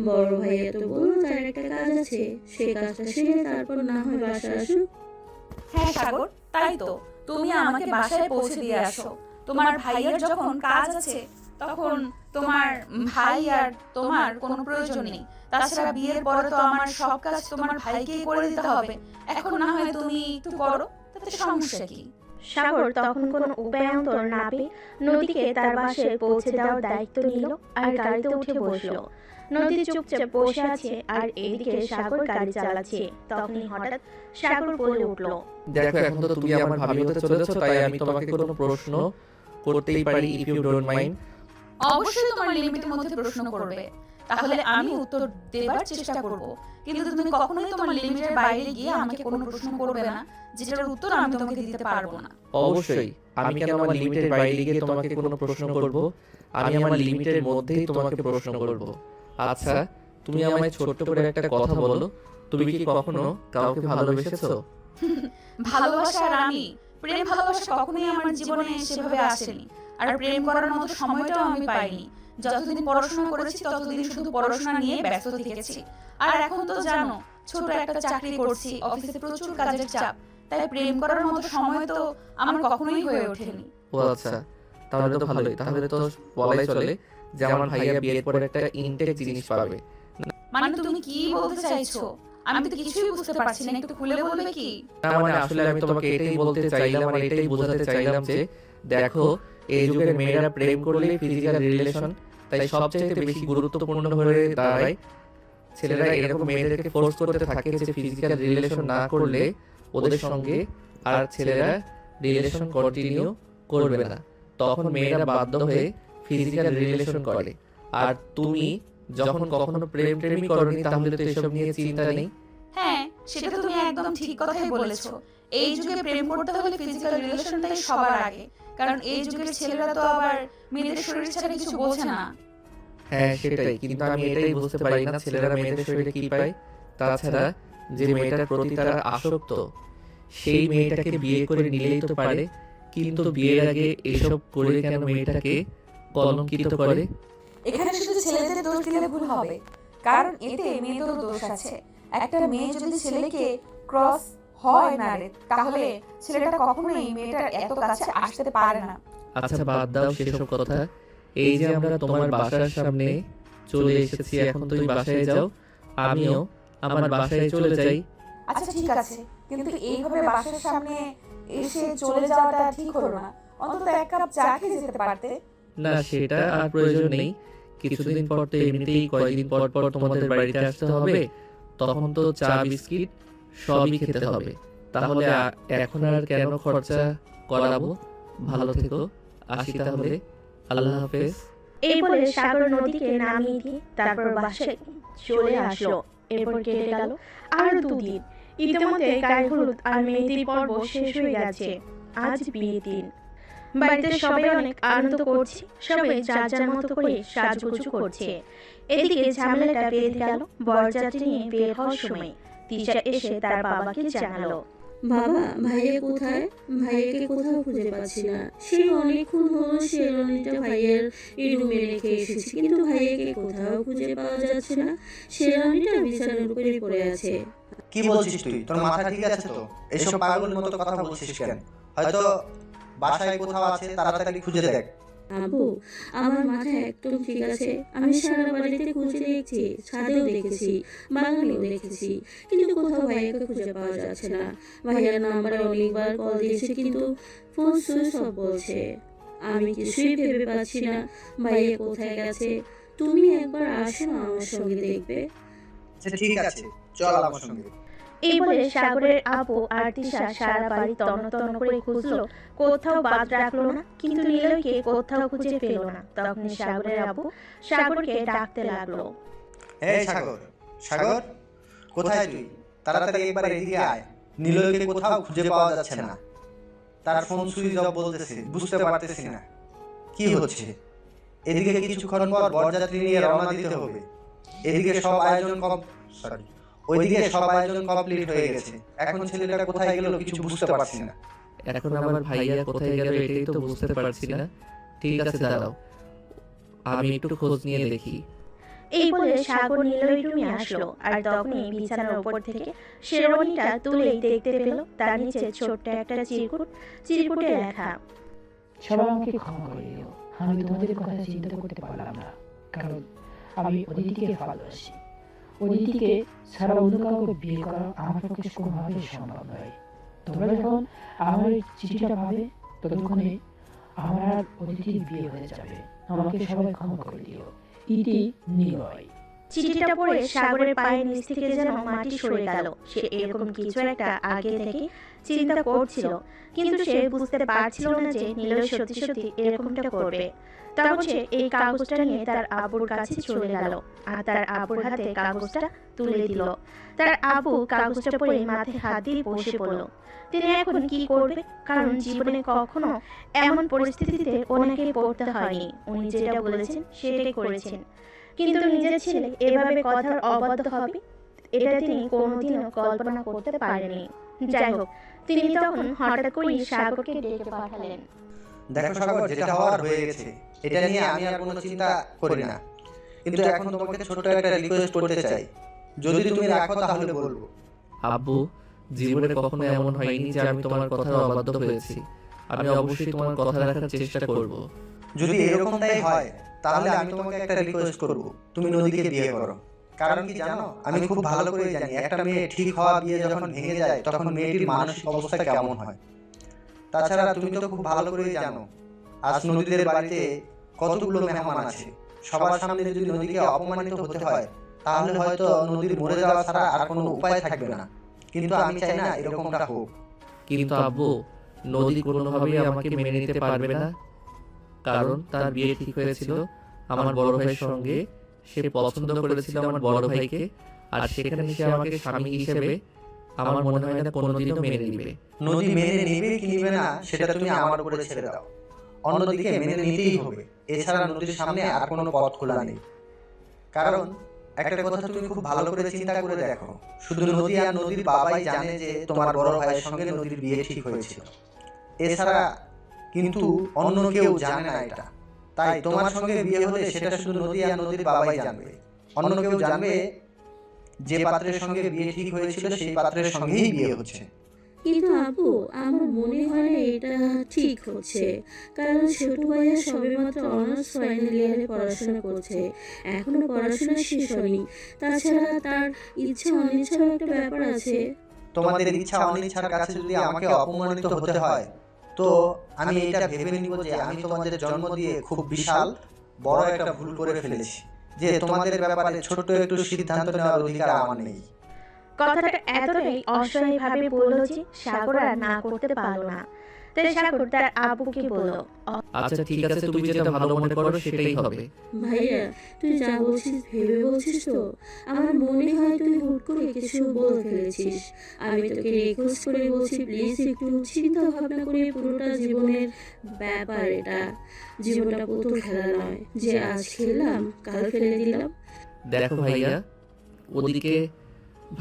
বড় ভাইয়া তো বললো তার একটা কাজ আছে, সেই কাজটা সেরে তারপর না হয় বাসায় আসুক। হ্যাঁ সাগর, তাই তো, তুমি আমাকে বাসায় পৌঁছে দিয়ে আসো। তোমার ভাইয়ের যখন কাজ আছে তখন তোমার ভাই আর তোমার কোনো প্রয়োজন নেই। তাছাড়া বিয়ের পরে তো আমার সব কাজ তোমার ভাইকেই করে দিতে হবে। এখন না হয় তুমি একটু করো, তাতে সমস্যা কি? সাগর তখন কোনো উপায়ান্তর না পেয়ে নদীকে তার বাসায় পৌঁছে দেওয়ার দায়িত্ব নিল আর গাড়িতে উঠে বসলো। নদী চুপচাপ বসে আছে আর এইদিকে সাগর গাড়ি চালাচ্ছে। তখনই হঠাৎ সাগর বলে উঠলো, দেখো, এখন তো তুমি আমার ভাবি হতে চলেছো, তাই আমি তোমাকে কোনো প্রশ্ন করতেই পারি, ইফ ইউ ডোন্ট মাইন্ড। অবশ্যই তোমার লিমিটের মধ্যে প্রশ্ন করবে, তাহলে আমি উত্তর দেবার চেষ্টা করব। কিন্তু তুমি কখনোই তোমার লিমিটের বাইরে গিয়ে আমাকে কোনো প্রশ্ন করবে না যেটার উত্তর আমি তোমাকে দিতে পারবো না। অবশ্যই, আমি কেন আমার লিমিটের বাইরে গিয়ে তোমাকে কোনো প্রশ্ন করব? আমি আমার লিমিটের মধ্যেই তোমাকে প্রশ্ন করব। আচ্ছা, তুমি আমায় ছোট্ট করে একটা কথা বলো, তুমি কি কখনো কাউকে ভালোবেসেছো? ভালোবাসা আর আমি, প্রেম ভালোবাসা কখনোই আমার জীবনে সেভাবে আসেনি। আর প্রেম করার মতো সময়টাও আমি পাইনি। যতদিন পড়াশোনা করেছি ততদিন শুধু পড়াশোনা নিয়ে ব্যস্ত থেকেছি। আর এখন তো জানো, ছোট একটা চাকরি করছি, অফিসে প্রচুর কাজের চাপ, তাই প্রেম করার মতো সময় তো আমার কখনোই হয়ে ওঠেনি। ও আচ্ছা, তাহলে তো ভালোই। তাহলে তো বলাই চলে যে আমার ভাইয়া বিয়ের পরে একটা ইনটেক জিনিস পাবে। মানে তুমি কি বলতে চাইছো? আমি তো কিছুই বুঝতে পারছি না, একটু খুলে বলবে কি? না মানে আসলে আমি তোমাকে এটাই বলতে চাইলাম, আর এটাই বোঝাতে চাইলাম যে দেখো, এই যুগের মেয়েরা প্রেম করলে ফিজিক্যাল রিলেশন তাই সবচেয়ে বেশি গুরুত্বপূর্ণ হয়ে দাঁড়ায়। ছেলেরা এরকম মেয়েদেরকে ফোর্স করতে থাকে যে ফিজিক্যাল রিলেশন না করলে ওদের সঙ্গে আর ছেলেরা রিলেশন কন্টিনিউ করবে না। তখন মেয়েরা বাধ্য হয়ে ফিজিক্যাল রিলেশন করে। আর তুমি যখন কখনো প্রেমই করনি, তাহলে তো এসব নিয়ে চিন্তা নেই। হ্যাঁ, সেটা তো তুমি একদম ঠিক কথাই বলেছো। এই যুগে প্রেম করতে হলে ফিজিক্যাল রিলেশনটাই সবার আগে, কারণ এই যুগের ছেলেরা তো আবার মেয়েদের শরীর ছাড়া কিছু বোঝে না। হ্যাঁ সেটাই, কিন্তু আমি এটাই বুঝতে পারি না ছেলেরা মেয়েদের শরীরে কি পায়। তাছাড়া যে মেয়েটার প্রতি তারা আসক্ত, সেই মেয়েটাকে বিয়ে করে নিলেই তো পারে, কিন্তু বিয়ের আগে এসব করে কেন মেয়েটাকে কলঙ্কিত করে? এখানে শুধু ছেলেদের দোষ দিলে ভুল হবে, কারণ এতে মেয়েদেরও দোষ আছে। একটা মেয়ে যদি ছেলেকে ক্রস হয় না রে, তাহলে ছেলেটা কখনোই মেয়েটার এত কাছে আসতে পারে না। আচ্ছা বাদ দাও সেসব কথা। এই যে আমরা তোমার বাসার সামনে চলে এসেছি, এখন তুমি বাসায় যাও, আমিও আমার বাসায় চলে যাই। আচ্ছা ঠিক আছে, কিন্তু এইভাবে বাসার সামনে এসে চলে যাওয়াটা ঠিক হলো না। অন্তত এক কাপ চা খেয়ে যেতে পারতে। না সেটা আর প্রয়োজন নেই। কিছুদিন পর তো এমনিতেই কয়েকদিন পর পর তোমাদের বাড়িতে আসতে হবে, তখন তো চা বিস্কিট সবই খেতে হবে। তাহলে এখন আর কেন খরচা করাবো? ভালো থেকো, আসি তাহলে, আল্লাহ হাফেজ। এই বলে সাগর নদীকে নামিয়ে দিয়ে তারপর বাসায় চলে আসলো। এরপর কেটে গেল আরো 2 দিন। ইতিমধ্যে গায়ে হলুদ আর মেহেদির পর্ব শেষ হয়ে গেছে। আজ বিয়ের দিন। বাড়িতে সবাই অনেক আনন্দ করছে, সবাই যার যার মতো করে সাজুগুজু করছে। এদিকে ঝামেলাটা বেঁধে গেল বরযাত্রী নিয়ে বের হওয়ার সময়। তিশা এসে তার বাবাকে জানালো, বাবা, ভাইয়া কোথায়? ভাইয়াকে কোথাও খুঁজে পাচ্ছি না। সে অনেকক্ষণ হলো শেরওয়ানিটা ভাইয়ের এই রুমে রেখে এসেছি, কিন্তু ভাইয়াকে কোথাও খুঁজে পাওয়া যাচ্ছে না। শেরওয়ানিটা বিছানার উপরে পড়ে আছে। কি বলছিস তুই? তোর মাথা ঠিক আছে তো? এসব পাগলের মতো কথা বলছিস কেন? হয়তো বাসায় কোথাও আছে, তাড়াতাড়ি খুঁজে দেখ। আবু, আমার মাথা একদম ঠিক আছে। আমি সারা বাড়িতে খুঁজে দেখছি, ছাদেও দেখেছি, বাগানেও দেখেছি, কিন্তু কোথাও ভাইয়াকে খুঁজে পাওয়া যাচ্ছে না। ভাইয়ার নাম্বারে অনেকবার কল দিয়েছি, কিন্তু ফোন সুইচ অফ বলছে। আমি কিছুই ভেবে পাচ্ছি না ভাইয়া কোথায় গেছে। তুমি একবার আসো না আমার সঙ্গে, দেখবে? আচ্ছা ঠিক আছে, চল আমার সঙ্গে। এই বলে সাগরের আপু আর তিশা সারা বাড়ি তন্ন তন্ন করে খুঁজলো, কোথাও বাদ রাখলো না। কিন্তু নীলয়কে কোথাও খুঁজে পেল না। তখন সাগরের আপু সাগরকে ডাকতে লাগলো, এই সাগর, সাগর কোথায় তুই? তাড়াতাড়ি একবার এদিকে আয়। নীলয়কে কোথাও খুঁজে পাওয়া যাচ্ছে না, তার ফোন সুইচ অফ বলতেছে, বুঝতে পারতেছি না কি হচ্ছে। এদিকে কিছুক্ষণ পর বরযাত্রী নিয়ে রওনা দিতে হবে। এদিকে সব আয়োজন ওইদিকে সব আয়োজন কমপ্লিট হয়ে গেছে। এখন ছেলেটা কোথায় গেল কিছু বুঝতে পারছি না। এখন আমার ভাইয়া কোথায় গেল এটাই তো বুঝতে পারছি না। ঠিক আছে দাঁড়াও, আমি একটু খোঁজ নিয়ে দেখি। এই বলে সাগর নীলয় রুমে আসলো। আর তখনই বিছানার উপর থেকে শেরওয়ানিটা তুলেই দেখতে পেল তার নিচে ছোট্ট একটা চিরকুটে লেখা, সবাই আমাকে ক্ষমা করে দিও। আমি তোমাদের কথা চিন্তা করতে পারলাম না, কারণ আমি অদিতিকে ভালোবাসি। অদিতিকে ছাড়া অন্য কাউকে বিয়ে করা আমার পক্ষে কোনোভাবেই সম্ভব নয়। তোমরা যখন আমার এই চিঠিটা পাবে, ততক্ষণে আমার আর অদিতির বিয়ে হয়ে যাবে। আমাকে সবাই ক্ষমা করে দিও। ইতি, নিলয়। চিঠিটা পড়ে সাগরের পায়ের নিচ থেকে যেন মাটি সরে গেল। সে এরকম কিছু একটা আগে থেকে চিন্তা করছিল, কিন্তু সে বুঝতে পারছিল না যে নীলয় সত্যি সত্যি এরকমটা করবে। তখন সে এই কাগজটা নিয়ে তার আব্বুর কাছে চলে গেল আর তার আব্বুর হাতে কাগজটা তুলে দিল। তার আব্বু কাগজটা পড়ে মাথায় হাত দিয়ে বসে পড়ল। তিনি এখন কি করবে, কারণ জীবনে কখনো এমন পরিস্থিতিতে ওনাকে পড়তে হয়নি। উনি যেটা বলেছেন সেটাই করেছেন, কিন্তু নিজের ছেলে এভাবে কথার অবাধ্য হবে এটা তিনি কোনোদিনও কল্পনা করতে পারেনি। যাই হোক, তিনি তখন হঠাৎ করেই সাগরকে ডেকে পাঠালেন। দেখো সাগর, যেটা হওয়ার হয়ে গেছে, এটা নিয়ে আমি আর কোনো চিন্তা করি না। কিন্তু এখন তোমাকে ছোট্ট একটা রিকোয়েস্ট করতে চাই, যদি তুমি রাখো তাহলে বলবো। আব্বু, জীবনে কখনো এমন হয়নি যে আমি তোমার কথা অবাধ্য হয়েছি। আমি অবশ্যই তোমার কথা রাখার চেষ্টা করব। যদি এরকমটাই হয় তাহলে আমি তোমাকে একটা রিকোয়েস্ট করব, তুমি নদীকে বিয়ে করো। কারণ কি জানো, আমি খুব ভালো করে জানি একটা মেয়ে ঠিক হওয়া বিয়ে যখন ভেঙে যায় তখন মেয়েটির মানসিক অবস্থা কেমন হয়। তাছাড়া তুমি তো খুব ভালো করেই জানো আজ নদীদের বাড়িতে কতগুলো মেহমান আছে। সবার সামনে যদি নদীকে অপমানিত হতে হয় তাহলে হয়তো নদীর মরে যাওয়া ছাড়া আর কোনো উপায় থাকবে না। কিন্তু আমি চাই না এরকমটা হোক। কিন্তু আব্বু, নদী কোনোভাবেই আমাকে মেনে নিতে পারবে না, কারণ তার বিয়ে ঠিক হয়েছিল আমার বড় ভাইয়ের সঙ্গে। সে পছন্দ করেছিল আমার বড় ভাইকে, আর সেখানে সে আমাকে স্বামী হিসেবে আমার মনে হয় না কোনোদিনও মেনে নিবে। নদী মেনে নেবে কি নেবে না সেটা তুমি আমার উপরে ছেড়ে দাও, অন্যদিকে মেনে নিতেই হবে। এছাড়া নদীর সামনে আর কোনো পথ খোলা নেই। কারণ একটা কথা তুমি খুব ভালো করে চিন্তা করে দেখো, শুধু নদী আর নদীর বাবাই জানে যে তোমার বড় ভাইয়ের সঙ্গে নদীর বিয়ে ঠিক হয়েছিল। এছাড়া কিন্তু অন্য কেউ জানে না এটা। তাই তোমার সঙ্গে বিয়ে হলে সেটা শুধু নদী আর নদীর বাবাই জানবে। অন্য কেউ জানবে যে পাত্রের সঙ্গে বিয়ে ঠিক হয়েছিল সেই পাত্রের সঙ্গেই বিয়ে হচ্ছে। কিন্তু আপু, আমার মনে হয় না এটা ঠিক হচ্ছে। কারণ ছোট ভাইয়া সবেমাত্র অনার্স ফাইনাল ইয়ারে পড়াশোনা করছে, এখনো পড়াশোনা শেষ হয়নি। তাছাড়া তার ইচ্ছা অনিচ্ছার একটা ব্যাপার আছে। তোমাদের ইচ্ছা অনিচ্ছার কাছে যদি আমাকে অপমানিত হতে হয় তো আমি এটা ভেবে নিব যে আমি তোমাদের জন্ম দিয়ে খুব বিশাল বড় একটা ভুল করে ফেলেছি, যে তোমাদের ব্যাপারে ছোট্ট একটু সিদ্ধান্ত নেওয়ার অধিকার আমার নেই। কথাটা এতটাই অসহায়ভাবে বলল যে সাগর আর না করতে পারল না। তাই সাগর তার আব্বুকে বলল, আচ্ছা ঠিক আছে, তুমি যেটা ভালো মনে করো সেটাই হবে। ভাইয়া, তুই যা বলছিস ভেবে বলছিস তো? আমার মনে হয় তুই হুট করে কিছু বলে ফেলেছিস। আমি তোকে রিকোয়েস্ট করে বলছি, প্লিজ একটু চিন্তা ভাবনা করে পুরোটা জীবনের ব্যাপার এটা। জীবনটা পুতুল খেলা নয় যে আজ খেললাম কাল ফেলে দিলাম। দেখো ভাইয়া, ওদিকে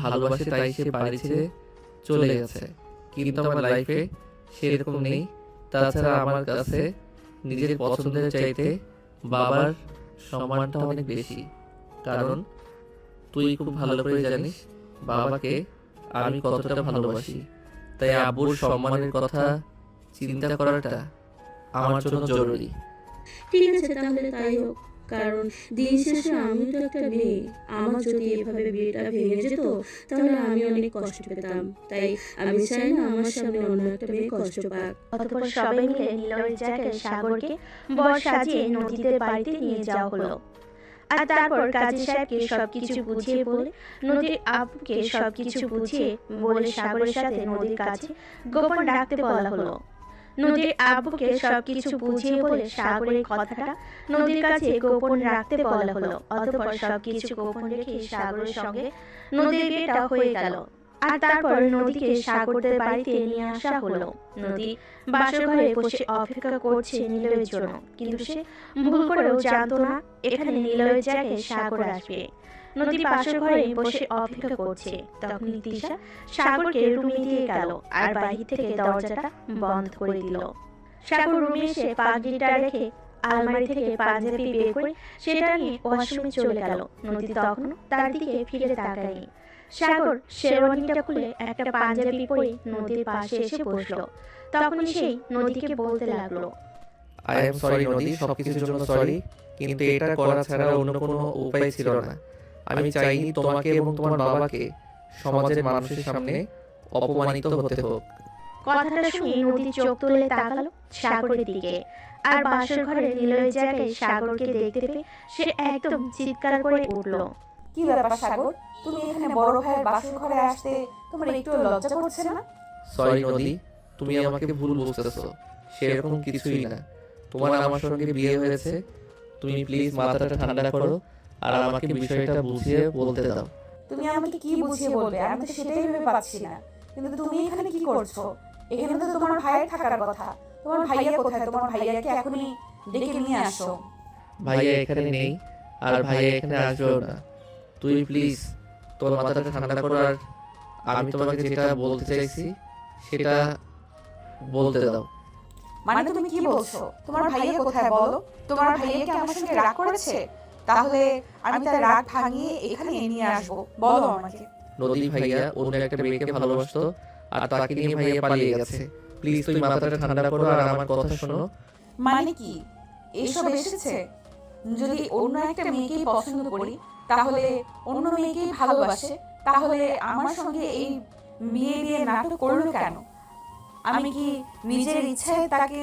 ভালোবাসে তাই সে বাড়ি ছেড়ে চলে গেছে, কিন্তু আমার লাইফে সেরকম নেই। তাছাড়া আমার কাছে নিজের পছন্দের চাইতে বাবার সম্মানটা অনেক বেশি। কারণ তুই খুব ভালো করে জানিস বাবাকে আমি কতটা ভালোবাসি। তাই আব্বুর সম্মানের কথা চিন্তা করাটা আমার জন্য জরুরি। ঠিক আছে, তাহলে তাই হোক। কারণ দিন শেষে আমি তো একটা মেয়ে। আমার যদি এভাবে বিয়েটা ভেঙে যেত তাহলে আমি অনেক কষ্ট পেতাম। তাই আমি চাই না আমার সামনে অন্য একটা মেয়ে কষ্ট পাক। অতঃপর সবাই মিলে নিলয়ের জায়গায় সাগরকে বর সাজিয়ে নদীদের বাড়িতে নিয়ে যাওয়া হলো। আর তারপর কাজী সাহেবকে সবকিছু বুঝিয়ে বলে, নদীর আব্বুকে সবকিছু বুঝিয়ে বলে সাগরের সাথে নদীর কাছে গোপন রাখতে বলা হলো। নদীর আব্বুকে সবকিছু বুঝিয়ে বলে সাগরের কথাটা নদীর কাছে গোপন রাখতে বলা হলো। অতঃপর সবকিছু গোপন রেখে সাগরের সঙ্গে নদীর বিয়েটা হয়ে গেল। আর তারপর নদীকে সাগরদের বাড়িতে নিয়ে আসা হলো। নদী বাসর ঘরে বসে অপেক্ষা করছে নিলয়ের জন্য, কিন্তু সে ভুল করেও জানতো না এখানে নিলয়ের জায়গায় সাগর আসবে। নদী বাসর ঘরে বসে অপেক্ষা করছে, তখন তিশা সাগরকে রুমে দিয়ে গেল আর বাহির থেকে দরজাটা বন্ধ করে দিল। সাগর রুমে এসে পাগড়িটা রেখে আলমারি থেকে পাঞ্জাবি বের করে সেটা নিয়ে ওয়াশরুমে চলে গেল। নদী তখনও তার দিকে ফিরে তাকায়নি। সাগর শেরওয়ানিটা খুলে একটা পাঞ্জাবি পরে নদীর পাশে এসে বসলো। তখনই সেই নদীকে বলতে লাগলো, আই এম সরি নদী, সবকিছুর জন্য সরি, কিন্তু এটা করা ছাড়া অন্য কোনো উপায় ছিল না। আমি চাইনি তোমাকে এবং তোমার বাবাকে সমাজের মানুষের সামনে অপমানিত হতে হোক। কথাটা শুনে নদী চোখ তুলে তাকালো সাগরের দিকে। আর বাসর ঘরে নিলয়ের জায়গায় সাগরকে দেখতে পেয়ে সে একদম চিৎকার করে উঠলো, কি ব্যাপার সাগর, তুমি এখানে বড় ভাইয়ের বাসর ঘরে আসতে তোমার একটু লজ্জা করছে না? সরি নদী, তুমি আমাকে ভুল বুঝতেছো, সেরকম কিছুই না। তোমার আমার সঙ্গে বিয়ে হয়েছে, তুমি প্লিজ মাথাটা ঠান্ডা করো আর আমাকে বিষয়টা বুঝিয়ে বলতে দাও। তুমি আমাকে কি বুঝিয়ে বলবে, আমি তো সেটাই ভেবে পাচ্ছি না। কিন্তু তুমি এখানে কি করছো? এখানে তো তোমার ভাইয়ের থাকার কথা। তোমার ভাইয়া কোথায়? তোমার ভাইয়াকে এখনই ডেকে নিয়ে আসো। ভাইয়া এখানে নেই আর ভাইয়া এখানে আসবেও না। তুই প্লিজ তোর মাথাটা ঠান্ডা করো আর আমি তোমাকে যেটা বলতে চাইছি সেটা বলতে দাও। মানে তুমি কি বলছো? তোমার ভাইয়া কোথায় বলো? তোমার ভাইয়া কি আমার সঙ্গে রাগ করেছে? তাহলে আমি তার রাগ ভাঙিয়ে এখানে নিয়ে আসবো, বলো আমাকে। নদী ভাইয়া অন্য একটা মেয়েকে ভালোবাসতো আর তাকে নিয়ে ভাইয়া পালিয়ে গেছে। প্লিজ তুই মাথাটা ঠান্ডা করো আর আমার কথা শোনো। মানে কি এসব এসেছে? যদি অন্য একটা মেয়েকেই পছন্দ করি, তাহলে অন্য মেয়েকেই ভালোবাসে, তাহলে আমার সঙ্গে এই বিয়ে নাটক করলো কেন? আমি কি নিজের ইচ্ছায় তাকে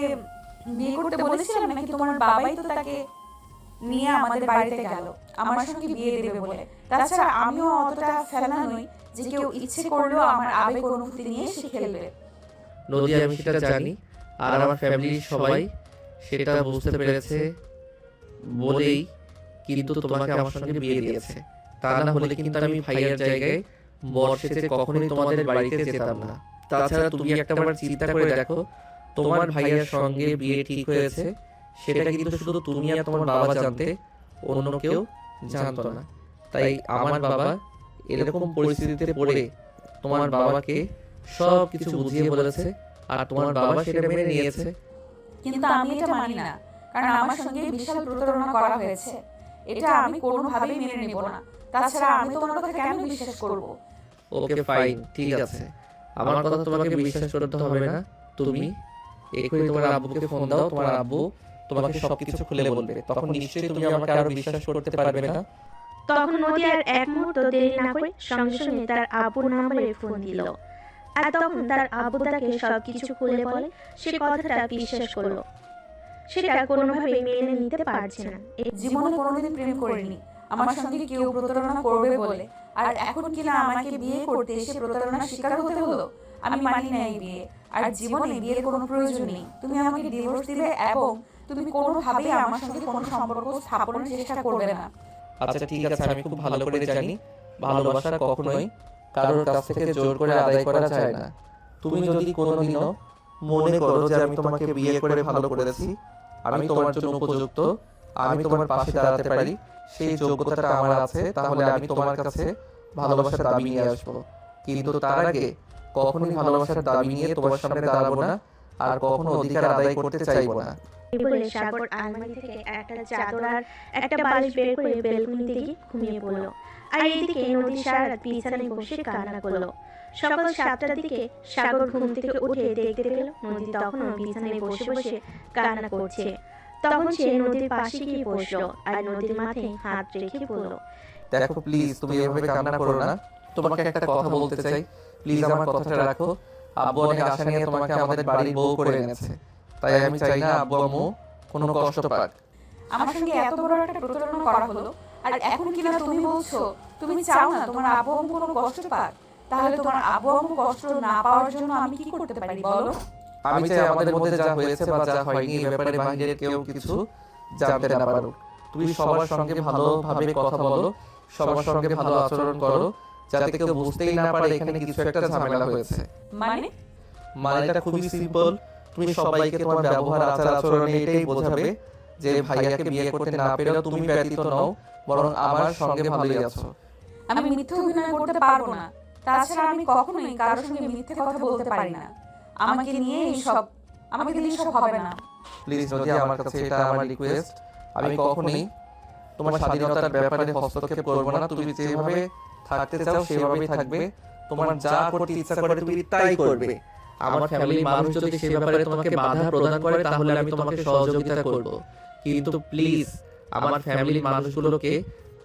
বিয়ে করতে বলেছিলাম, নাকি তোমার বাবাই তো তাকে নিয়ে আমাদের বাড়িতে গেল আমার সঙ্গে বিয়ে দেবে বলে? তাছাড়া আমিও অতটা ফেলা নই যে কেউ ইচ্ছে করলেও আমার আবেগ অনুভূতি নিয়ে সে খেলবে। নদী আমি সেটা জানি আর আমার ফ্যামিলির সবাই সেটা বুঝতে পেরেছে বলেই কিন্তু তোমাকে আমার সঙ্গে বিয়ে দিয়েছে। তা না হলে কিন্তু আমি ভাইয়ার জায়গায় বর্ষেতে কখনোই তোমাদের বাড়িতে যেতাম না। তাছাড়া তুমি একটা বার চিন্তা করে দেখো, তোমার ভাইয়ার সঙ্গে বিয়ে ঠিক হয়েছে সেটা কিন্তু শুধু তুমি আর তোমার বাবা জানতে, অন্য কেউ জানতো না। তাই আমার বাবা এরকম পরিস্থিতিতে পড়ে তোমার বাবাকে সব কিছু বুঝিয়ে বলেছে আর তোমার বাবা সেটা মেনে নিয়েছে। কিন্তু আমি এটা মানি না, কারণ আমার সঙ্গে বিশাল প্রতারণা করা হয়েছে। এটা আমি কোনোভাবেই মেনে নেব না। তাছাড়া আমি তোমার কথা কেন বিশ্বাস করব? ওকে ফাইন, ঠিক আছে, আমার কথা তোমাকে বিশ্বাস করতে হবে না। তুমি এখনই তোমার আব্বুকে ফোন দাও, তোমার আব্বু তোমাকে সবকিছু খুলে বলবে। তখন নিশ্চয়ই তুমি আমাকে আরো বিশ্বাস করতে পারবে না। তখন নদী আর এক মুহূর্ত দেরি না করে সঙ্গে সঙ্গে তার আব্বুর নাম্বারে ফোন দিল। আর তখন তার আব্বু তাকে সবকিছু খুলে বলে সে কথাটা বিশ্বাস করলো। সেটা কোনোভাবেই মেনে নিতে পারছে না। জীবনে কোনোদিন প্রেম করিনি, আমার সঙ্গে কেউ প্রতারণা করবে বলে, আর এখন কিনা আমাকে বিয়ে করতে এসে প্রতারণার শিকার হতে হলো। আমি মানি না এই বিয়ে, আর জীবনে বিয়ের কোনো প্রয়োজন নেই। তুমি আমাকে ডিভোর্স দিলে এবং তুমি কোনোভাবেই আমার সঙ্গে কোনো সম্পর্ক স্থাপনের চেষ্টা করবে না। আচ্ছা ঠিক আছে, আমি খুব ভালো করে জানি ভালোবাসা কখনোই কারোর কাছ থেকে জোর করে আদায় করা যায় না। তুমি যদি কোনোদিনও মনে করো যে আমি তোমাকে বিয়ে করে ভালো করেছি, আমি তোমার জন্য উপযুক্ত, আমি তোমার পাশে দাঁড়াতে পারি, সেই যোগ্যতাটা আমার আছে, তাহলে আমি তোমার কাছে ভালোবাসার দাবি নিয়ে আসবো। কিন্তু তার আগে কখনোই ভালোবাসার দাবি নিয়ে তোমার সামনে দাঁড়াবো না আর কখনো অধিকার আদায় করতে চাইবো না। এই বলে সাগর আলমারি থেকে একটা চাদর আর একটা বালিশ বের করে বেলকনিতে গিয়ে ঘুমিয়ে পড়লো। আর এইদিকে নদী সারা রাত বিছানায় বসে কান্না করলো। সকাল 7টার দিকে সাগর ঘুম থেকে উঠে দেখতে পেল নদী তখনও বিছানায় বসে বসে কান্না করছে। তখন সে নদীর পাশে গিয়ে বসলো আর নদীর মাথায় হাত রেখে বলল, দেখো প্লিজ তুমি এভাবে কান্না করো না, তোমাকে একটা কথা বলতে চাই, প্লিজ আমার কথাটা রাখো। আব্বু অনেক আশা নিয়ে তোমাকে আমাদের বাড়ির বউ করে এনেছে, তাই আমি চাই না আব্বু আম্মু কোনো কষ্ট পাক। আমার সঙ্গে এত বড় একটা প্রতারণা করা হলো, আর এখন কিনা তুমি বলছো তুমি চাও না তোমার আব্বু আম্মু কোনো কষ্ট পাক? তাহলে তোমার আব্বু আম্মু কষ্ট না পাওয়ার জন্য আমি কি করতে পারি বলো? আমি চাই আমাদের মধ্যে যা হয়েছে বা যা হয়নি এই ব্যাপারে বাইরের কেউ কিছু জানতে না পারুক। তুমি সবার সঙ্গে ভালোভাবে কথা বলো, সবার সঙ্গে ভালো আচরণ করো, যাতে কেউ বুঝতেই না পারে এখানে কিছু একটা ঝামেলা হয়েছে। মানেটা খুবই সিম্পল, তুমি সবাইকে তোমার ব্যবহার আচার আচরণে এটাই বোঝাবে যে ভাইয়াকে বিয়ে করতে না পেরেও তুমি ব্যতীত নও, বরং আমার সঙ্গে ভালোই আছো। আমি মিথ্যে অভিনয় করতে পারবো না। তাছাড়া আমি কখনোই কারোর সঙ্গে মিথ্যে কথা বলতে পারি না। আমাকে দিয়ে এইসব হবে না। প্লিজ যদি আমার কাছে এটা আমার রিকোয়েস্ট, আমি কখনোই তোমার স্বাধীনতার ব্যাপারে হস্তক্ষেপ করবো না। তুমি যেভাবে থাকতে চাও সেভাবেই থাকবে, তোমার যা করতে ইচ্ছা করে তুমি তাই করবে। আমার ফ্যামিলির মানুষ যদি সেই ব্যাপারে তোমাকে বাধা প্রদান করে তাহলে আমি তোমাকে সহযোগিতা করব, কিন্তু প্লিজ আমার ফ্যামিলির মানুষগুলোকে